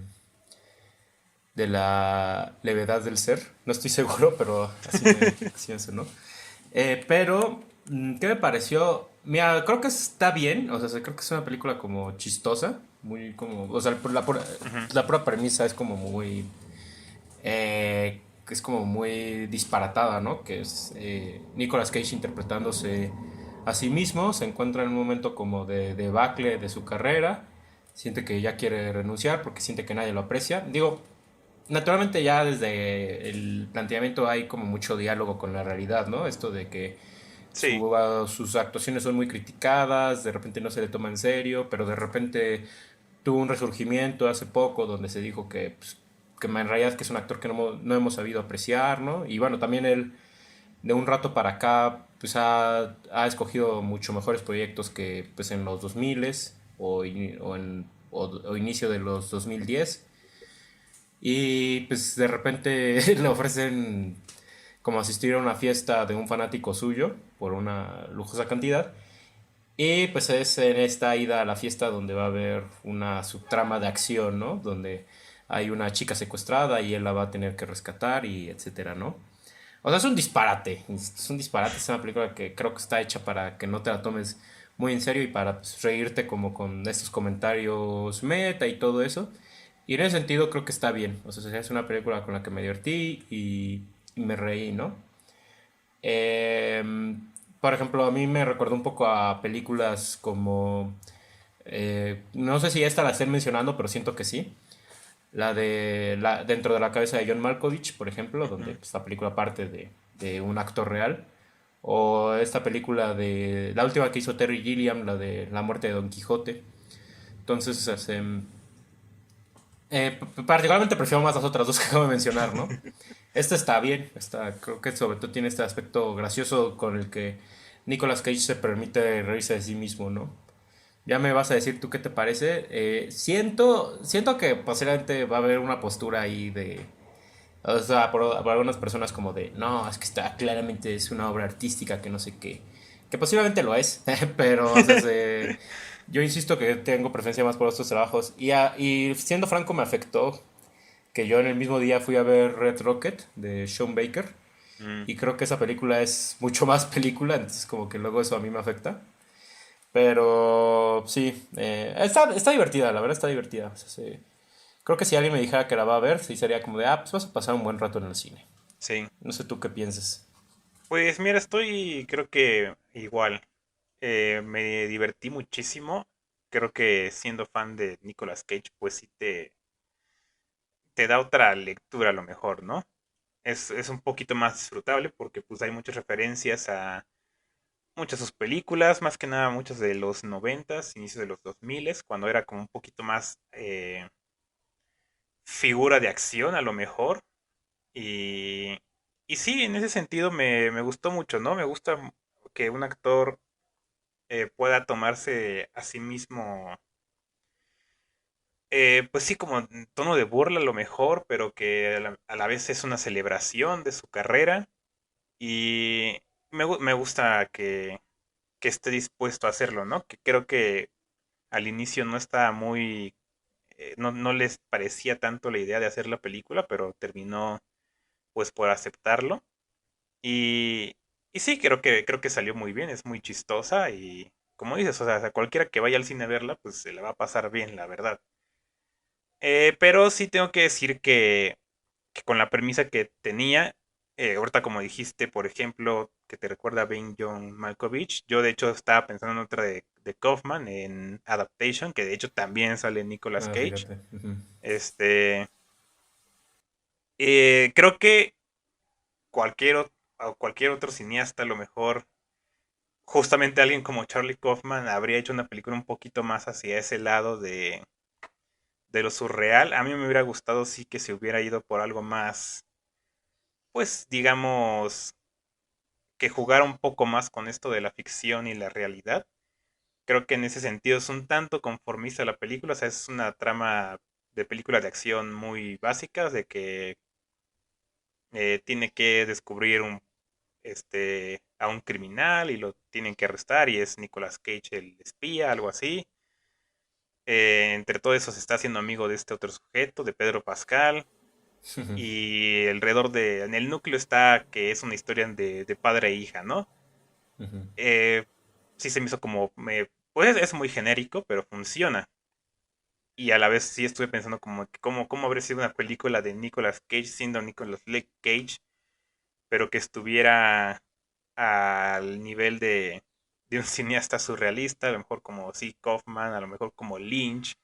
la levedad del ser. No estoy seguro, pero así me sonó. Pero, ¿qué me pareció? Mira, creo que está bien, o sea, creo que es una película como chistosa, muy como, o sea,
Ujú.
la pura premisa es como muy que es como muy disparatada, ¿no? Que es Nicolas Cage interpretándose a sí mismo, se encuentra en un momento como de debacle de su carrera, siente que ya quiere renunciar porque siente que nadie lo aprecia. Digo, naturalmente ya desde el planteamiento hay como mucho diálogo con la realidad, ¿no? Esto de que
Sí,
sus actuaciones son muy criticadas, de repente no se le toma en serio, pero de repente tuvo un resurgimiento hace poco donde se dijo que, pues, que en realidad que es un actor que no hemos sabido apreciar, ¿no? Y bueno, también él de un rato para acá pues ha escogido mucho mejores proyectos que pues en los 2000 o inicio de los 2010 y pues de repente le ofrecen como asistir a una fiesta de un fanático suyo por una lujosa cantidad y pues es en esta ida a la fiesta donde va a haber una subtrama de acción, ¿no? Donde hay una chica secuestrada y él la va a tener que rescatar y etcétera, ¿no? O sea, es un disparate, es una película que creo que está hecha para que no te la tomes muy en serio y para pues, reírte como con estos comentarios meta y todo eso. Y en ese sentido creo que está bien, o sea, es una película con la que me divertí y me reí, ¿no? Por ejemplo, a mí me recordó un poco a películas como... no sé si esta la estén mencionando, pero siento que sí. dentro de la cabeza de John Malkovich, por ejemplo, donde
Ujú.
pues, la película parte de un actor real. O esta película de la última que hizo Terry Gilliam, la de La muerte de Don Quijote. Entonces, particularmente prefiero más las otras dos que acabo de mencionar, ¿no? Esta está bien, creo que sobre todo tiene este aspecto gracioso con el que Nicolas Cage se permite reírse de sí mismo, ¿no? Ya me vas a decir tú qué te parece. Siento que posiblemente va a haber una postura ahí de, o sea, por algunas personas como de, no, es que está claramente es una obra artística que no sé qué, que posiblemente lo es, pero o sea, yo insisto que tengo preferencia más por estos trabajos y siendo franco me afectó que yo en el mismo día fui a ver Red Rocket de Sean Baker
Mm,
y creo que esa película es mucho más película, entonces como que luego eso a mí me afecta. Pero sí, está divertida, la verdad está divertida. O sea, creo que si alguien me dijera que la va a ver, sí sería como de, pues vas a pasar un buen rato en el cine.
sí.
No sé tú qué piensas.
Pues mira, estoy creo que igual. Me divertí muchísimo. Creo que siendo fan de Nicolas Cage, pues sí te da otra lectura a lo mejor, ¿no? Es un poquito más disfrutable porque pues hay muchas referencias a muchas de sus películas, más que nada muchas de los noventas, inicios de los 2000, cuando era como un poquito más figura de acción a lo mejor. Y, y sí, en ese sentido me gustó mucho, ¿no? Me gusta que un actor pueda tomarse a sí mismo, pues sí, como en tono de burla a lo mejor, pero que a la vez es una celebración de su carrera. Y me gusta que esté dispuesto a hacerlo, ¿no? Que creo que al inicio no estaba muy, no les parecía tanto la idea de hacer la película, pero terminó pues por aceptarlo. Y, y sí, creo que salió muy bien, es muy chistosa y como dices, o sea, cualquiera que vaya al cine a verla, pues se la va a pasar bien, la verdad. Pero sí tengo que decir que con la premisa que tenía, ahorita como dijiste, por ejemplo, que te recuerda a Ben John Malkovich, yo de hecho estaba pensando en otra de Kaufman, en Adaptation, que de hecho también sale Nicolas
Ah,
Cage.
fíjate. Ujú.
Este, creo que cualquier otro cineasta, a lo mejor, justamente alguien como Charlie Kaufman, habría hecho una película un poquito más hacia ese lado de lo surreal. A mí me hubiera gustado sí que se hubiera ido por algo más, pues digamos, que jugara un poco más con esto de la ficción y la realidad. Creo que en ese sentido es un tanto conformista la película, o sea, es una trama de película de acción muy básica, de que tiene que descubrir a un criminal y lo tienen que arrestar y es Nicolas Cage el espía, algo así. Entre todo eso se está haciendo amigo de este otro sujeto, de Pedro Pascal. Y alrededor en el núcleo está que es una historia de padre e hija, ¿no?
Ujú.
Eh, sí se me hizo como, pues es muy genérico, pero funciona. Y a la vez sí estuve pensando como que cómo habría sido una película de Nicolas Cage siendo Nicolas Cage, pero que estuviera al nivel de un cineasta surrealista, a lo mejor como sí, Kaufman, a lo mejor como Lynch.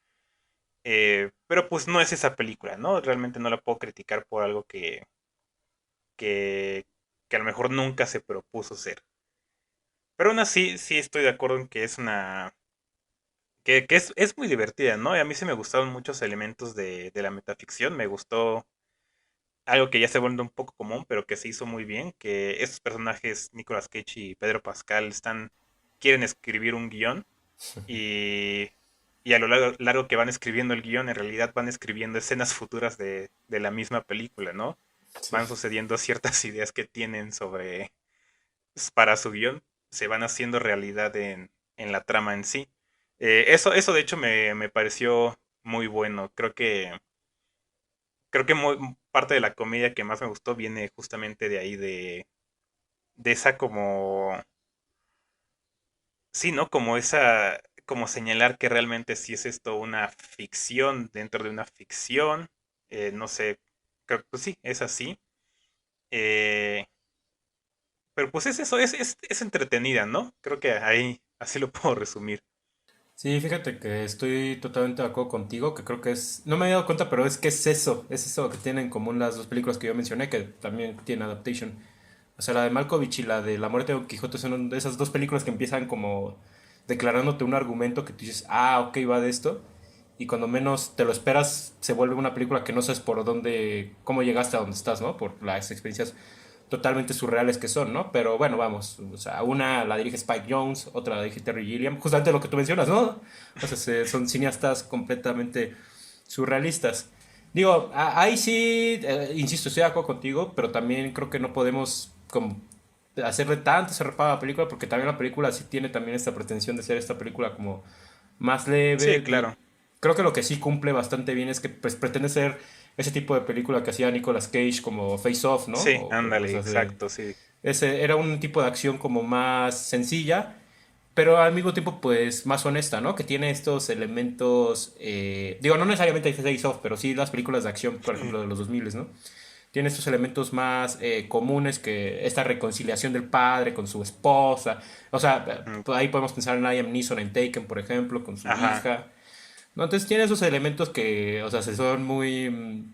Pero pues no es esa película, ¿no? Realmente no la puedo criticar por algo que, que a lo mejor nunca se propuso ser. Pero aún así, sí estoy de acuerdo en que es una que es muy divertida, ¿no? Y a mí sí me gustaron muchos elementos de la metaficción. Me gustó algo que ya se vuelve un poco común, pero que se hizo muy bien, que estos personajes, Nicolas Cage y Pedro Pascal, quieren escribir un guión y, y a lo largo que van escribiendo el guión, en realidad van escribiendo escenas futuras de la misma película, ¿no?
Sí.
Van sucediendo ciertas ideas que tienen para su guión, se van haciendo realidad en la trama en sí. Eso de hecho me pareció muy bueno. Creo que parte de la comedia que más me gustó viene justamente de ahí, de esa como, sí, ¿no? Como esa, como señalar que realmente sí es esto una ficción dentro de una ficción. No sé, creo que pues sí, es así. Eh, pero pues es eso, es entretenida, ¿no? Creo que ahí así lo puedo resumir.
Sí, fíjate que estoy totalmente de acuerdo contigo, que creo que es, no me había dado cuenta, pero es que es eso que tienen en común las dos películas que yo mencioné, que también tienen adaptation. O sea, la de Malkovich y la de La muerte de Don Quijote son de esas dos películas que empiezan como declarándote un argumento que tú dices, ah, ok, va de esto. Y cuando menos te lo esperas, se vuelve una película que no sabes por dónde, cómo llegaste a donde estás, ¿no? Por las experiencias totalmente surreales que son, ¿no? Pero bueno, vamos, o sea, una la dirige Spike Jonze, otra la dirige Terry Gilliam, justamente lo que tú mencionas, ¿no? O sea, son cineastas completamente surrealistas. Digo, ahí sí, insisto, estoy de acuerdo contigo, pero también creo que no podemos como hacerle tanto ese reparo a la película, porque también la película sí tiene también esta pretensión de ser esta película como más
Sí,
leve.
claro.
Creo que lo que sí cumple bastante bien es que pues pretende ser ese tipo de película que hacía Nicolas Cage como Face Off, ¿no?
Sí,
O
ándale,
sea,
exacto, sí.
ese era un tipo de acción como más sencilla, pero al mismo tiempo pues más honesta, ¿no? Que tiene estos elementos, digo, no necesariamente Face Off, pero sí las películas de acción, por ejemplo, de los 2000, ¿no? Tiene estos elementos más comunes que esta reconciliación del padre con su esposa. O sea,
Ujú.
ahí podemos pensar en Liam Neeson en Taken, por ejemplo, con su
Ajá.
hija. ¿No? Entonces tiene esos elementos que, o sea, se son muy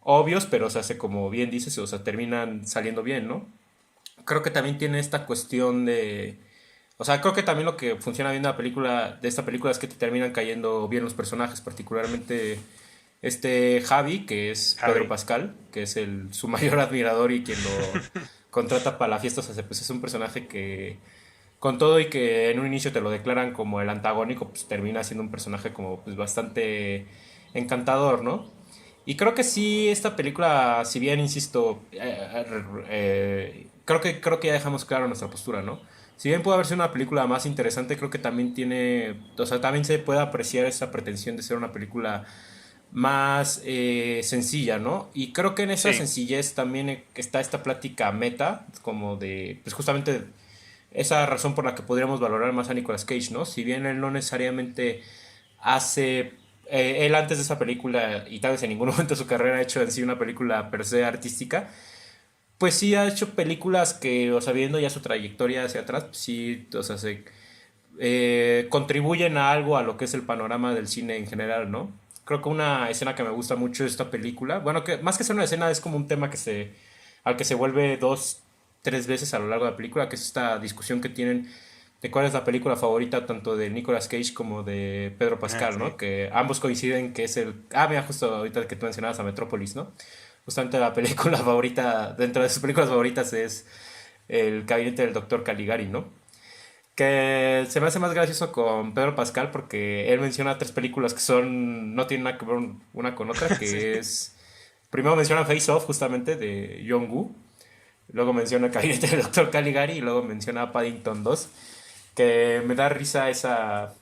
obvios, pero, o sea, se, como bien dices, o sea, terminan saliendo bien, ¿no? Creo que también tiene esta cuestión de... O sea, creo que también lo que funciona bien de esta película es que te terminan cayendo bien los personajes, particularmente este Javi, que es Pedro
Javi.
Pascal, que es su mayor admirador y quien lo contrata para la fiesta. O sea, pues es un personaje que, con todo y que en un inicio te lo declaran como el antagónico, pues termina siendo un personaje como pues bastante encantador, ¿no? Y creo que sí, esta película, si bien insisto, creo que ya dejamos claro nuestra postura, ¿no? Si bien puede haber sido una película más interesante, creo que también tiene, o sea, también se puede apreciar esa pretensión de ser una película más sencilla, ¿no? Y creo que en esa
Sí,
sencillez también está esta plática meta, como de, pues justamente esa razón por la que podríamos valorar más a Nicolas Cage, ¿no? Si bien él no necesariamente hace, él antes de esa película, y tal vez en ningún momento de su carrera ha hecho en sí una película per se artística, pues sí ha hecho películas que, o sea, viendo ya su trayectoria hacia atrás, pues sí, o sea, contribuyen a algo a lo que es el panorama del cine en general, ¿no? Creo que una escena que me gusta mucho de esta película, bueno, que más que ser una escena es como un tema al que se vuelve dos, tres veces a lo largo de la película, que es esta discusión que tienen de cuál es la película favorita tanto de Nicolas Cage como de Pedro
ah,
Pascal,
sí.
¿no? Que ambos coinciden que es mira, justo ahorita que tú mencionabas a Metrópolis, ¿no? Justamente la película favorita, dentro de sus películas favoritas es El gabinete del doctor Caligari, ¿no? Que se me hace más gracioso con Pedro Pascal porque él menciona tres películas que son no tienen nada que ver una con otra,
Sí.
que es primero menciona Face Off justamente de John Woo, luego menciona Gabinete del Doctor Caligari y luego menciona Paddington 2, que me da risa esa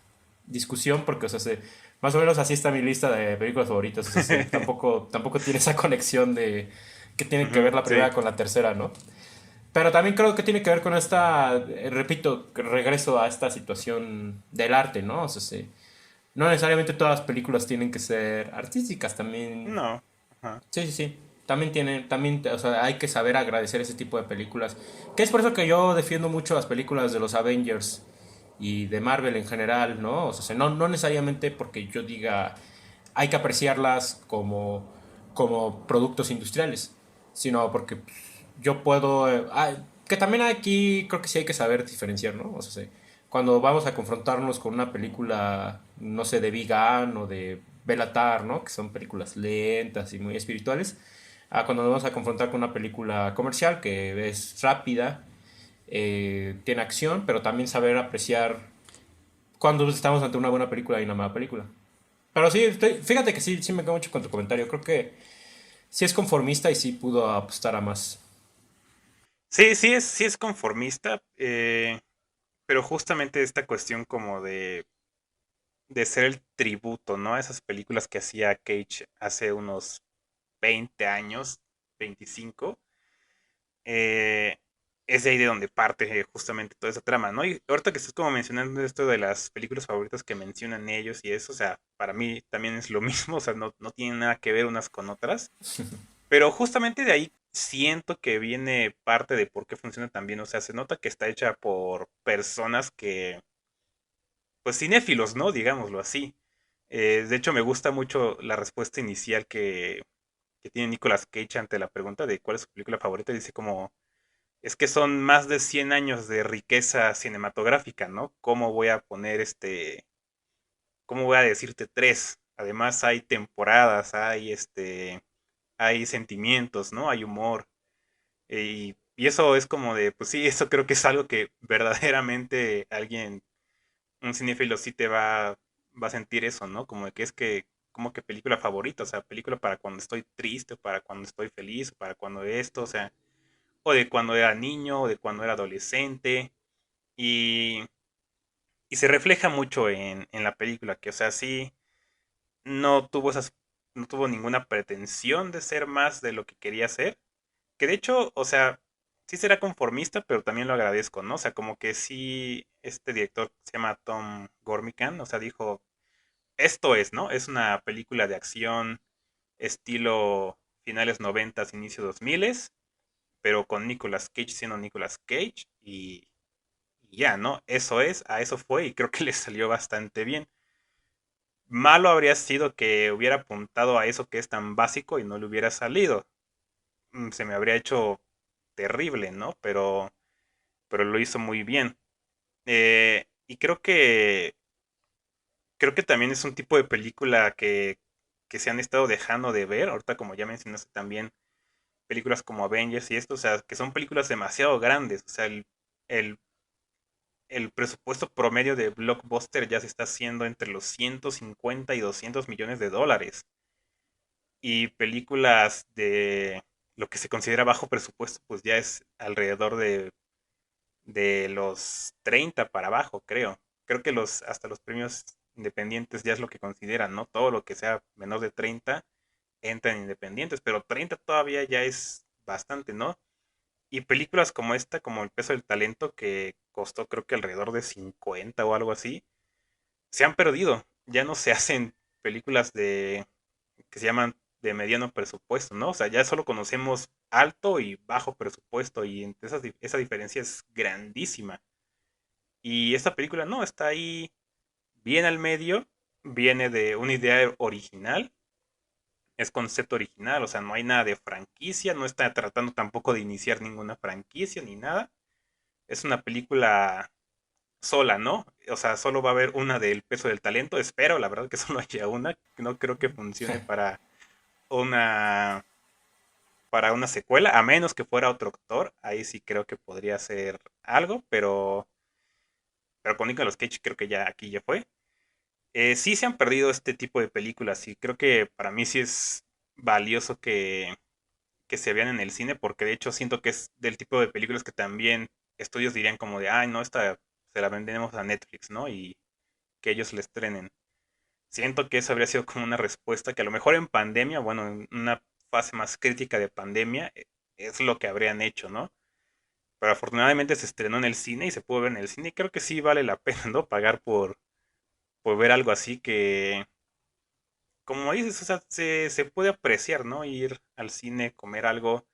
discusión porque o sea, más o menos así está mi lista de películas favoritas, o sea, tampoco tiene esa conexión de que tiene que
Ujú,
ver la
sí.
primera con la tercera, ¿no? Pero también creo que tiene que ver con esta, repito, regreso a esta situación del arte, ¿no? O sea, no necesariamente todas las películas tienen que ser artísticas, también,
No. Ajá.
sí, sí, sí, también o sea, hay que saber agradecer ese tipo de películas. Que es por eso que yo defiendo mucho las películas de los Avengers y de Marvel en general, ¿no? O sea, no necesariamente porque yo diga hay que apreciarlas como productos industriales, sino porque yo puedo... que también aquí creo que sí hay que saber diferenciar, ¿no? O sea, sí, cuando vamos a confrontarnos con una película, no sé, de Vigan o de Belatar, ¿no? Que son películas lentas y muy espirituales, a cuando nos vamos a confrontar con una película comercial que es rápida, tiene acción, pero también saber apreciar cuando estamos ante una buena película y una mala película. Pero sí, fíjate que sí me quedo mucho con tu comentario. Creo que sí es conformista y sí pudo apostar a más.
Sí, sí es conformista, pero justamente esta cuestión como de ser el tributo, ¿no? A esas películas que hacía Cage hace unos 20 años, 25, eh, es de ahí de donde parte justamente toda esa trama, ¿no? Y ahorita que estás como mencionando esto de las películas favoritas que mencionan ellos y eso, o sea, para mí también es lo mismo, o sea, no tienen nada que ver unas con otras, pero justamente de ahí siento que viene parte de por qué funciona tan bien, o sea, se nota que está hecha por personas que pues cinéfilos, ¿no? Digámoslo así. De hecho, me gusta mucho la respuesta inicial que tiene Nicolas Cage ante la pregunta de cuál es su película favorita. Dice como, es que son más de 100 años de riqueza cinematográfica, ¿no? ¿Cómo voy a poner cómo voy a decirte tres? Además hay temporadas, hay sentimientos, ¿no? Hay humor. Y eso es como de, pues sí, eso creo que es algo que verdaderamente alguien, un cinéfilo sí va a sentir eso, ¿no? Como de como que película favorita, o sea, película para cuando estoy triste, o para cuando estoy feliz, o para cuando esto, o sea, o de cuando era niño, o de cuando era adolescente. Y, y se refleja mucho en la película, que, o sea, sí, no tuvo no tuvo ninguna pretensión de ser más de lo que quería ser. Que de hecho, o sea, sí será conformista, pero también lo agradezco, ¿no? O sea, como que sí, este director se llama Tom Gormican, o sea, dijo, esto es, ¿no? Es una película de acción estilo finales noventas, inicio 2000, pero con Nicolas Cage siendo Nicolas Cage y ya, ¿no? Eso es, a eso fue y creo que le salió bastante bien. Malo habría sido que hubiera apuntado a eso que es tan básico y no le hubiera salido. Se me habría hecho terrible, ¿no? Pero lo hizo muy bien. Y creo que también es un tipo de película que se han estado dejando de ver. Ahorita, como ya mencionaste también, películas como Avengers y esto, o sea, que son películas demasiado grandes. O sea, el, el presupuesto promedio de Blockbuster ya se está haciendo entre los 150 y 200 millones de dólares. Y películas de lo que se considera bajo presupuesto, pues ya es alrededor de los 30 para abajo, creo. Creo que hasta los premios independientes ya es lo que consideran, ¿no? Todo lo que sea menor de 30 entra en independientes, pero 30 todavía ya es bastante, ¿no? Y películas como esta, como El peso del talento, que costó creo que alrededor de 50 o algo así, se han perdido. Ya no se hacen películas que se llaman de mediano presupuesto, ¿no? O sea, ya solo conocemos alto y bajo presupuesto y entre esa diferencia es grandísima. Y esta película no, está ahí bien al medio, viene de una idea original, es concepto original, o sea, no hay nada de franquicia, no está tratando tampoco de iniciar ninguna franquicia ni nada. Es una película sola, ¿no? O sea, solo va a haber una del peso del talento, espero, la verdad que solo haya una, no creo que funcione una para una secuela, a menos que fuera otro actor, ahí sí creo que podría ser algo, pero con Nicolas Cage creo que ya aquí ya fue. Sí se han perdido este tipo de películas y creo que para mí sí es valioso que se vean en el cine porque de hecho siento que es del tipo de películas que también estudios dirían como de, ay, no, esta se la vendemos a Netflix, ¿no? Y que ellos la estrenen. Siento que eso habría sido como una respuesta que a lo mejor en pandemia, bueno, en una fase más crítica de pandemia, es lo que habrían hecho, ¿no? Pero afortunadamente se estrenó en el cine y se pudo ver en el cine y creo que sí vale la pena, ¿no? Pagar por ver algo así que, como dices, o sea, se puede apreciar, ¿no? Ir al cine, comer algo,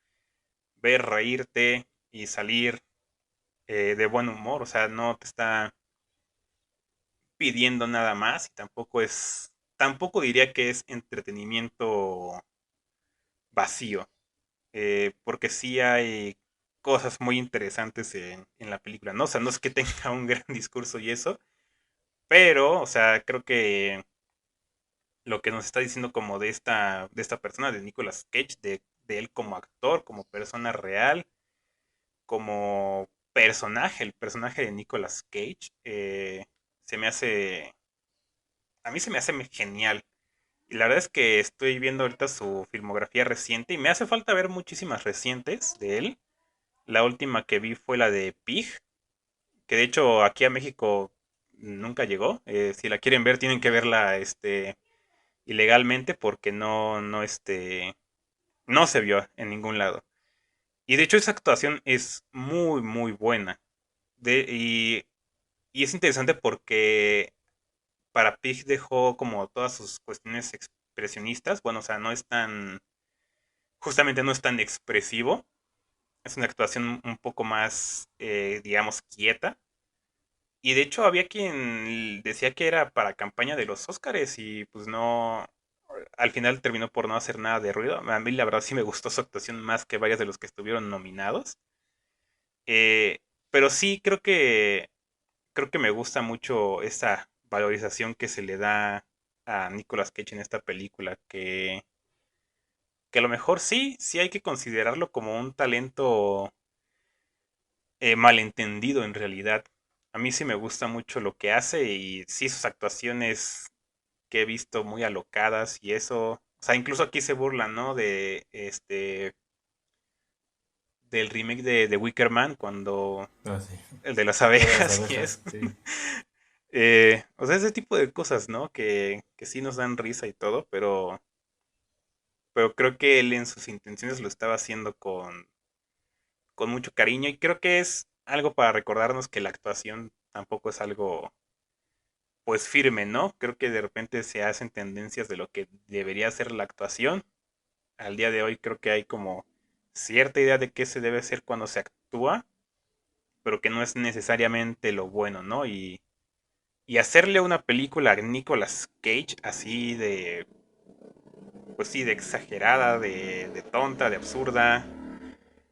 ver, reírte y salir de buen humor, o sea, no te está pidiendo nada más y tampoco diría que es entretenimiento vacío, porque sí hay cosas muy interesantes en la película, ¿no? O sea, no es que tenga un gran discurso y eso, pero, o sea, creo que lo que nos está diciendo como de esta persona, de Nicolas Cage, de él como actor, como persona real, como personaje, el personaje de Nicolas Cage, se me hace, a mí se me hace genial. Y la verdad es que estoy viendo ahorita su filmografía reciente y me hace falta ver muchísimas recientes de él. La última que vi fue la de Pig, que de hecho aquí a México nunca llegó. Si la quieren ver, tienen que verla ilegalmente porque no se vio en ningún lado. Y de hecho esa actuación es muy, muy buena. De, y, y es interesante porque para Pig dejó como todas sus cuestiones expresionistas. Bueno, o sea, justamente no es tan expresivo. Es una actuación un poco más, digamos, quieta. Y de hecho había quien decía que era para campaña de los Óscares y pues no, al final terminó por no hacer nada de ruido. A mí la verdad sí me gustó su actuación más que varios de los que estuvieron nominados. Eh, pero sí creo que me gusta mucho esa valorización que se le da a Nicolas Cage en esta película, que a lo mejor sí hay que considerarlo como un talento malentendido en realidad. A mí sí me gusta mucho lo que hace y sí sus actuaciones que he visto muy alocadas y eso, o sea, incluso aquí se burlan, ¿no? De del remake de The Wicker Man cuando
Ah, sí.
el de las
Lo de las
abejas y
abejas,
eso.
sí.
O sea, ese tipo de cosas, ¿no? Que sí nos dan risa y todo, pero creo que él en sus intenciones lo estaba haciendo con mucho cariño y creo que es algo para recordarnos que la actuación tampoco es algo pues firme, ¿no? Creo que de repente se hacen tendencias de lo que debería ser la actuación. Al día de hoy creo que hay como cierta idea de qué se debe hacer cuando se actúa, pero que no es necesariamente lo bueno, ¿no? Y hacerle una película a Nicolas Cage así de, pues sí, de exagerada, de tonta, de absurda,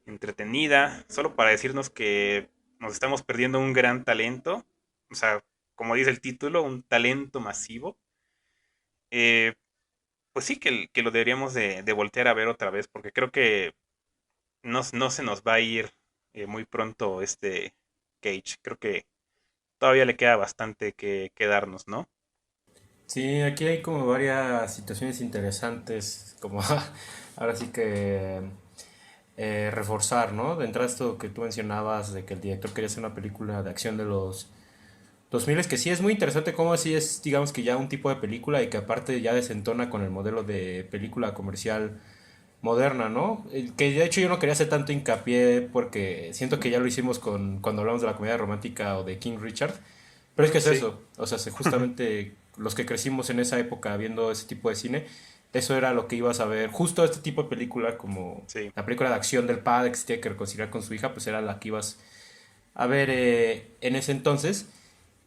entretenida, solo para decirnos que nos estamos perdiendo un gran talento, o sea, como dice el título, un talento masivo, eh, pues sí que lo deberíamos de voltear a ver otra vez, porque creo que no se nos va a ir muy pronto este Cage. Creo que todavía le queda bastante que darnos, ¿no?
Sí, aquí hay como varias situaciones interesantes, como ahora sí que reforzar, ¿no? De entrada esto que tú mencionabas de que el director quería hacer una película de acción de los 2000, es que sí es muy interesante cómo así es, digamos que ya un tipo de película y que aparte ya desentona con el modelo de película comercial moderna, ¿no? Que de hecho yo no quería hacer tanto hincapié porque siento que ya lo hicimos cuando hablamos de la comedia romántica o de King Richard, pero es que es
Sí,
eso, o sea, justamente los que crecimos en esa época viendo ese tipo de cine, eso era lo que ibas a ver, justo este tipo de película como
sí,
la película de acción del padre que se tiene que reconciliar con su hija, pues era la que ibas a ver en ese entonces.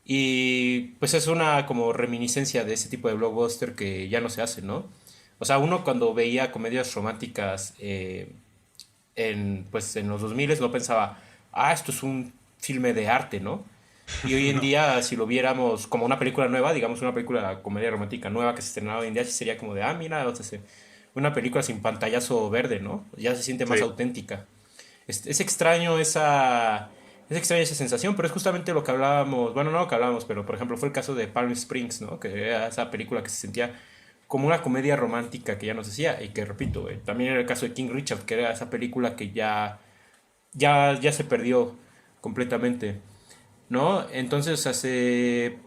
Y pues es una como reminiscencia de ese tipo de blockbuster que ya no se hace, ¿no? O sea, uno cuando veía comedias románticas pues en los 2000 no pensaba, ah, esto es un filme de arte, ¿no? Y hoy en
no,
día, si lo viéramos como una película nueva, digamos una película de comedia romántica nueva que se estrenaba hoy en día, sí sería como de, ah, mira, o sea, una película sin pantallazo verde, ¿no? Ya se siente más
sí,
auténtica. Es extraño esa... Es extraña esa sensación, pero es justamente lo que hablábamos, bueno, no lo que hablábamos, pero por ejemplo fue el caso de Palm Springs, ¿no? Que era esa película que se sentía como una comedia romántica que ya no se hacía y que repito, también era el caso de King Richard, que era esa película que ya se perdió completamente, ¿no? Entonces hace...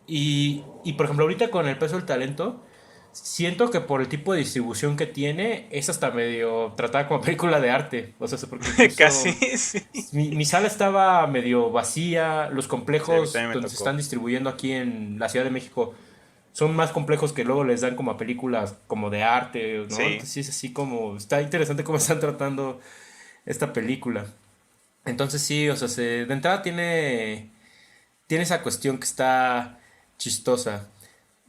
Y por ejemplo ahorita con el peso del talento, siento que por el tipo de distribución que tiene, es hasta medio tratada como película de arte. O sea, porque
casi,
incluso
sí.
mi sala estaba medio vacía, los
Sí, a mí
complejos
también me
donde se
tocó.
están distribuyendo aquí en la Ciudad de México son más complejos que luego les dan como a películas como de arte, ¿no?
Sí,
Entonces sí es así como, está interesante cómo están tratando esta película. Entonces sí, o sea, de entrada tiene esa cuestión que está chistosa.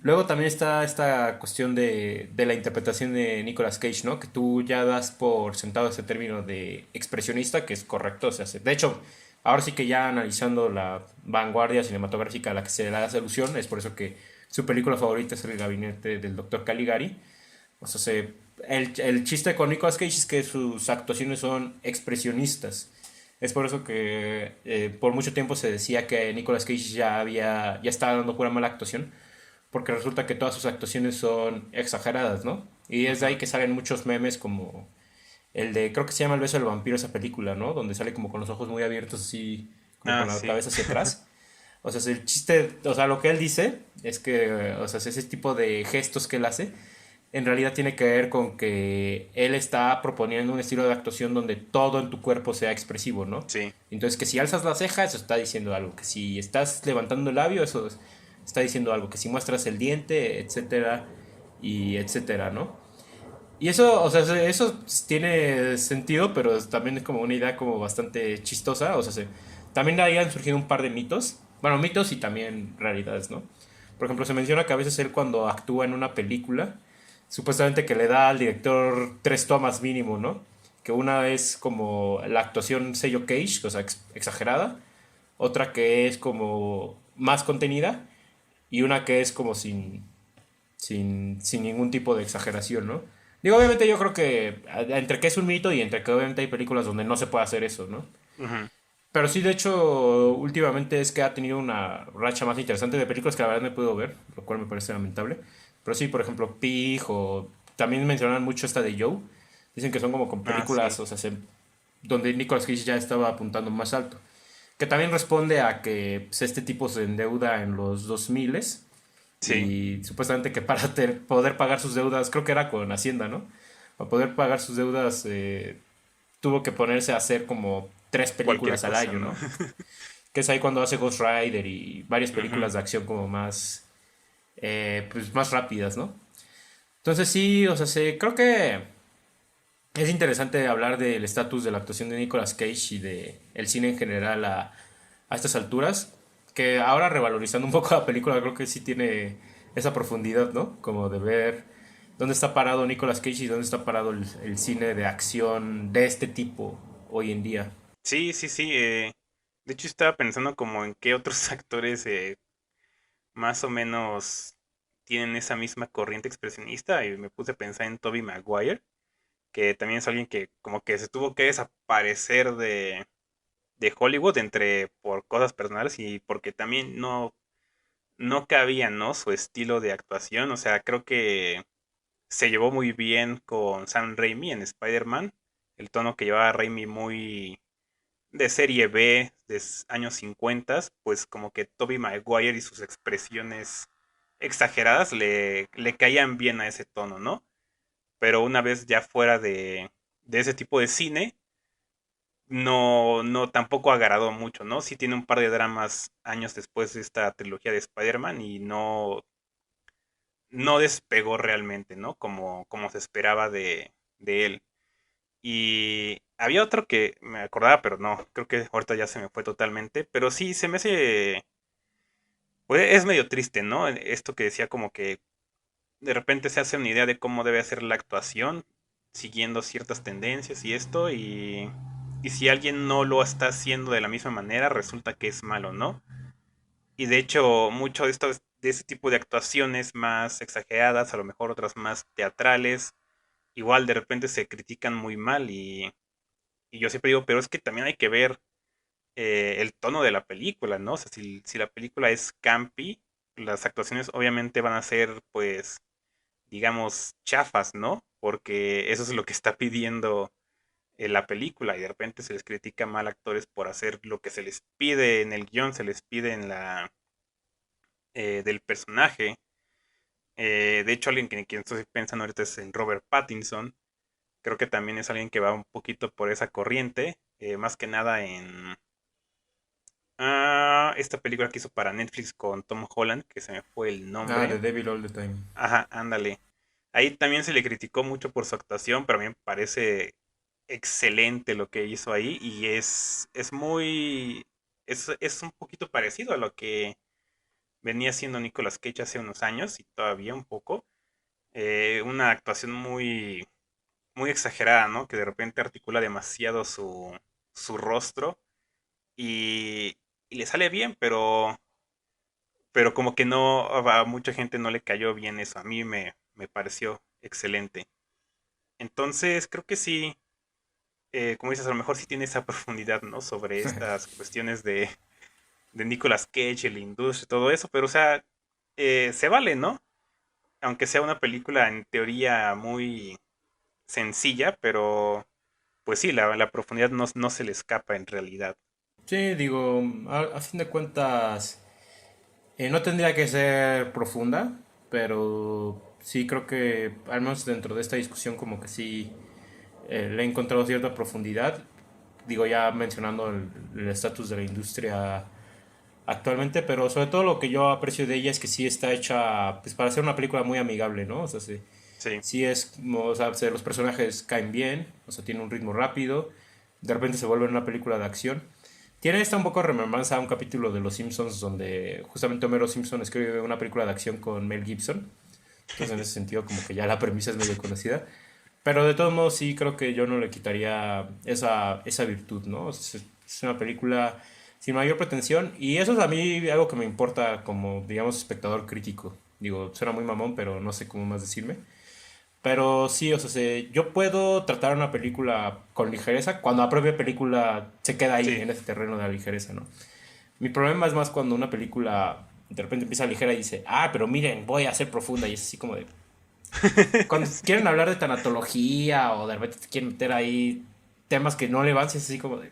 Luego también está esta cuestión de la interpretación de Nicolas Cage, ¿no? Que tú ya das por sentado ese término de expresionista, que es correcto. O sea, de hecho, ahora sí que ya analizando la vanguardia cinematográfica a la que se le da alusión, es por eso que su película favorita es El gabinete del doctor Caligari. O sea, el chiste con Nicolas Cage es que sus actuaciones son expresionistas. Es por eso que por mucho tiempo se decía que Nicolas Cage ya estaba dando pura mala actuación, porque resulta que todas sus actuaciones son exageradas, ¿no? Y es de ahí
ujú,
que salen muchos memes como el de, creo que se llama El beso del vampiro, esa película, ¿no? Donde sale como con los ojos muy abiertos, así, como
ah,
con la
sí,
cabeza hacia atrás. O sea, el chiste, o sea, lo que él dice es que, o sea, ese tipo de gestos que él hace, en realidad tiene que ver con que él está proponiendo un estilo de actuación donde todo en tu cuerpo sea expresivo, ¿no?
sí,
Entonces, que si alzas la ceja, eso está diciendo algo. Que si estás levantando el labio, está diciendo algo. Que si muestras el diente, etcétera, y etcétera, ¿no? Y eso, o sea, eso tiene sentido, pero también es como una idea como bastante chistosa. O sea, también de ahí han surgido un par de mitos. bueno, mitos y también realidades, ¿no? Por ejemplo, se menciona que a veces él cuando actúa en una película, supuestamente que le da al director 3 tomas mínimo, ¿no? Que una es como la actuación sello Cage, o sea, exagerada, otra que es como más contenida y una que es como sin ningún tipo de exageración, ¿no? Digo, obviamente yo creo que entre que es un mito y entre que obviamente hay películas donde no se puede hacer eso, ¿no?
Ujú.
Pero sí, de hecho, últimamente es que ha tenido una racha más interesante de películas que la verdad no puedo ver, lo cual me parece lamentable. Pero sí, por ejemplo, Pig o también mencionan mucho esta de Joe. Dicen que son como con
Ah, sí.
películas, o sea, donde Nicolas Cage ya estaba apuntando más alto. Que también responde a que pues, este tipo se endeuda en los 2000
Sí,
y supuestamente que para poder pagar sus deudas, creo que era con Hacienda, ¿no? Para poder pagar sus deudas tuvo que ponerse a hacer como 3 películas
cualquier
al
cosa,
año,
¿no?
¿no? Que es ahí cuando hace Ghost Rider y varias
Ujú.
películas de acción como pues más rápidas, ¿no? Entonces sí, o sea, creo que es interesante hablar del estatus de la actuación de Nicolas Cage y de el cine en general a estas alturas, que ahora revalorizando un poco la película creo que sí tiene esa profundidad, ¿no? Como de ver dónde está parado Nicolas Cage y dónde está parado el cine de acción de este tipo hoy en día.
Sí, sí, sí. De hecho, estaba pensando como en qué otros actores más o menos tienen esa misma corriente expresionista y me puse a pensar en Tobey Maguire, que también es alguien que como que se tuvo que desaparecer de Hollywood entre por cosas personales y porque también no cabía, ¿no? Su estilo de actuación. O sea, creo que se llevó muy bien con Sam Raimi en Spider-Man. El tono que llevaba Raimi muy de serie B de años 50, pues como que Tobey Maguire y sus expresiones exageradas le caían bien a ese tono, ¿no? Pero una vez ya fuera de ese tipo de cine, no tampoco agradó mucho, ¿no? Sí tiene un par de dramas años después de esta trilogía de Spider-Man y no despegó realmente, ¿no? Como se esperaba de él. Y había otro que me acordaba, pero no, creo que ahorita ya se me fue totalmente. Pero sí, se me hace, pues es medio triste, ¿no? Esto que decía como que de repente se hace una idea de cómo debe ser la actuación, siguiendo ciertas tendencias y esto, y si alguien no lo está haciendo de la misma manera, resulta que es malo, ¿no? Y de hecho, mucho de ese tipo de actuaciones más exageradas, a lo mejor otras más teatrales, igual de repente se critican muy mal y yo siempre digo, pero es que también hay que ver el tono de la película, ¿no? O sea, si la película es campi, las actuaciones obviamente van a ser, pues, digamos, chafas, ¿no? Porque eso es lo que está pidiendo la película y de repente se les critica mal a actores por hacer lo que se les pide en el guión, se les pide en la del personaje. De hecho, alguien que estoy pensando ahorita es en Robert Pattinson. Creo que también es alguien que va un poquito por esa corriente, más que nada en esta película que hizo para Netflix con Tom Holland, que se me fue el
Ah, The
nombre.
Devil All the Time.
Ajá, ándale. Ahí también se le criticó mucho por su actuación, pero a mí me parece excelente lo que hizo ahí y es un poquito parecido a lo que venía haciendo Nicolas Cage hace unos años y todavía un poco. Una actuación muy exagerada, ¿no? Que de repente articula demasiado su rostro y le sale bien, pero como que no, a mucha gente no le cayó bien eso. A mí me pareció excelente. Entonces, creo que sí, como dices, a lo mejor sí tiene esa profundidad, ¿no? Sobre estas cuestiones de Nicolas Cage, la industria y todo eso, pero o sea, se vale, ¿no? Aunque sea una película en teoría muy sencilla, pero pues sí, la profundidad no se le escapa en realidad.
Sí, digo, a fin de cuentas, no tendría que ser profunda, pero sí creo que, al menos dentro de esta discusión, como que sí le he encontrado cierta profundidad. Digo, ya mencionando el estatus de la industria actualmente, pero sobre todo lo que yo aprecio de ella es que sí está hecha pues, para ser una película muy amigable, ¿no? O sea, sí,
Sí,
sí es, o sea, los personajes caen bien, o sea, tiene un ritmo rápido, de repente se vuelve una película de acción, Tiene esta un poco remembranza a un capítulo de Los Simpsons donde justamente Homero Simpson escribe una película de acción con Mel Gibson. Entonces en ese sentido como que ya la premisa es medio conocida. Pero de todos modos sí creo que yo no le quitaría esa virtud, ¿no? Es una película sin mayor pretensión y eso es a mí algo que me importa como, digamos, espectador crítico. Digo, suena muy mamón, pero no sé cómo más decirme. Pero sí, o sea, yo puedo tratar una película con ligereza cuando la propia película se queda ahí,
Sí,
en ese terreno de la ligereza, ¿no? Mi problema es más cuando una película de repente empieza ligera y dice, ah, pero miren, voy a ser profunda y es así como de, cuando quieren hablar de tanatología o de repente te quieren meter ahí temas que no le van, si es así como de...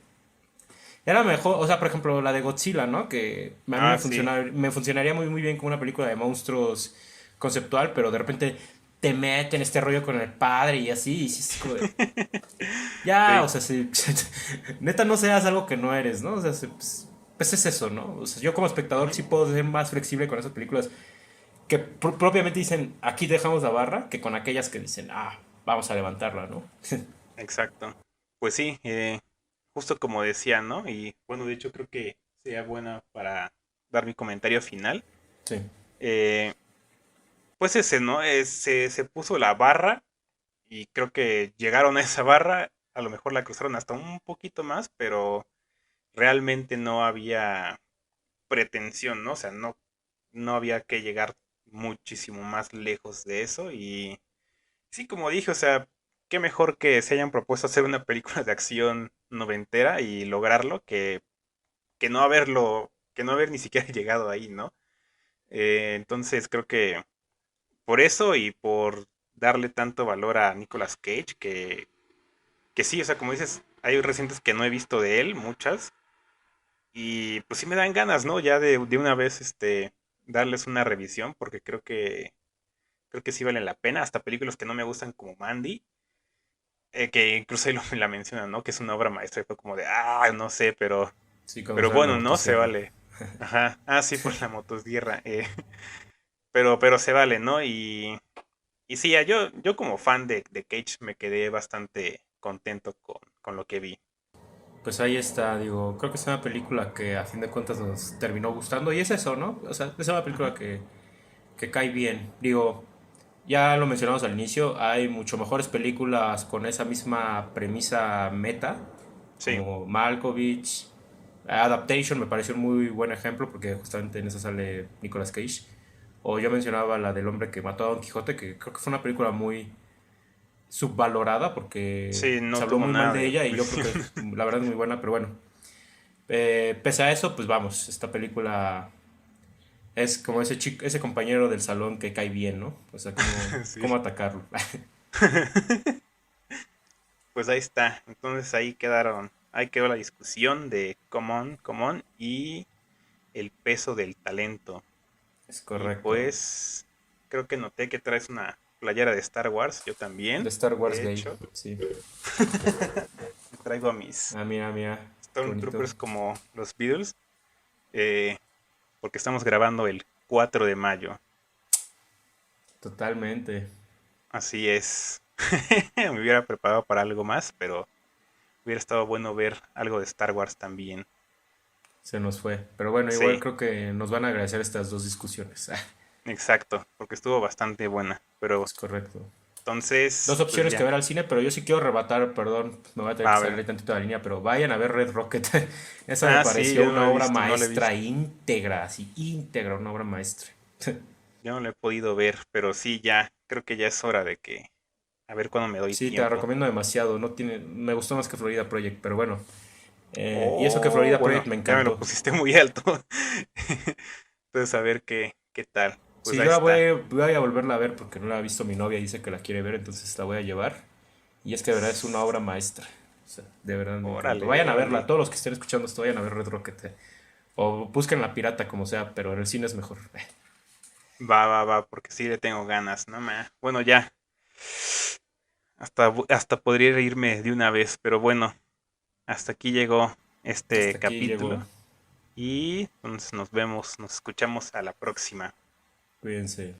Era mejor, o sea, por ejemplo, la de Godzilla, ¿no? Que a mí
ah, sí,
me funcionaría muy, muy bien como una película de monstruos conceptual, pero de repente te meten este rollo con el padre y así, y sí, es como de... Ya, o
sí,
sea, si, neta no seas algo que no eres, ¿no? O sea, pues es eso, ¿no? O sea, yo como espectador
ujú,
sí puedo ser más flexible con esas películas que propiamente dicen, aquí dejamos la barra, que con aquellas que dicen, ah, vamos a levantarla, ¿no?
exacto. Pues sí, justo como decía, ¿no? Y bueno, de hecho creo que sería buena para dar mi comentario final.
Sí,
Eh, pues ese, ¿no? Se puso la barra y creo que llegaron a esa barra, a lo mejor la cruzaron hasta un poquito más, pero realmente no había pretensión, ¿no? O sea, no había que llegar muchísimo más lejos de eso. Y sí, como dije, o sea, qué mejor que se hayan propuesto hacer una película de acción noventera y lograrlo que no haberlo, que no haber ni siquiera llegado ahí, ¿no? Entonces creo que por eso y por darle tanto valor a Nicolas Cage, que sí, o sea, como dices, hay recientes que no he visto de él, muchas, y pues sí me dan ganas, ¿no? Ya de una vez, darles una revisión, porque creo que sí valen la pena, hasta películas que no me gustan como Mandy, que incluso ahí la mencionan, ¿no? Que es una obra maestra, y fue como de, ah, no sé,
sí, cuando
pero
sale la
bueno, no se
motosierra.
vale. Ajá, ah, sí, por la motosierra, pero se vale, ¿no? Y sí, yo como fan de Cage me quedé bastante contento con lo que vi.
Pues ahí está, digo, creo que es una película que a fin de cuentas nos terminó gustando y es eso, ¿no? O sea, es una película
Ujú.
que cae bien. Digo, ya lo mencionamos al inicio, hay mucho mejores películas con esa misma premisa meta,
Sí,
como Malkovich. Adaptation me pareció un muy buen ejemplo porque justamente en esa sale Nicolas Cage. O yo mencionaba la del hombre que mató a Don Quijote, que creo que fue una película muy subvalorada porque
sí,
se
no
habló
tuvo
muy mal
nada
de
de
ella y yo creo
publicidad.
que la verdad es muy buena, pero bueno. Pese a eso, pues vamos, esta película es como ese chico, ese compañero del salón que cae bien, ¿no? O sea,
Sí.
cómo atacarlo.
Pues ahí está. Entonces ahí quedó la discusión de Common y el peso del talento.
Es
Y
correcto.
pues creo que noté que traes una playera de Star Wars, yo
De
también,
Star Wars
de
Gay,
hecho.
sí.
Traigo a mis
Ah, mira, mira, qué bonito.
Stormtroopers como los Beatles, eh, porque estamos grabando el 4 de mayo.
Totalmente.
Así es. Me hubiera preparado para algo más, pero hubiera estado bueno ver algo de Star Wars también.
Se nos fue. Pero bueno, igual
Sí,
creo que nos van a agradecer estas dos discusiones.
exacto, porque estuvo bastante buena. Pero
Es correcto. Dos
entonces, pues
opciones que
ya.
ver al cine, pero yo sí quiero rebatar, perdón, me voy a tener que
A
salir
ver.
tantito de la línea, pero vayan a ver Red Rocket. Esa me
Ah, sí,
pareció
yo no
una
lo he
obra
visto, no lo he
maestra
visto.
íntegra, así, íntegra, una obra maestra.
Yo no lo he podido ver, pero sí, ya, creo que ya es hora de que, a ver cuándo me doy
Sí, te la
tiempo.
recomiendo demasiado. No tiene, me gustó más que Florida Project, pero bueno. Y eso que
Oh,
Florida
bueno,
Project me
ya me lo
encantó.
pusiste muy alto. Entonces, a ver qué tal. Pues
Sí,
ahí
yo
está.
voy a volverla a ver porque no la ha visto mi novia y dice que la quiere ver, entonces la voy a llevar. Y es que de verdad es una obra maestra. O sea, de verdad me encantó.
Órale,
Vayan a verla,
órale.
todos los que estén escuchando esto, vayan a ver Red Rocket. O busquen la pirata como sea, pero en el cine es mejor.
Va, porque sí le tengo ganas, no más. Bueno, ya, hasta podría irme de una vez, pero bueno, hasta aquí llegó este
Hasta aquí llegó.
capítulo y entonces nos vemos, nos escuchamos a la próxima.
Cuídense.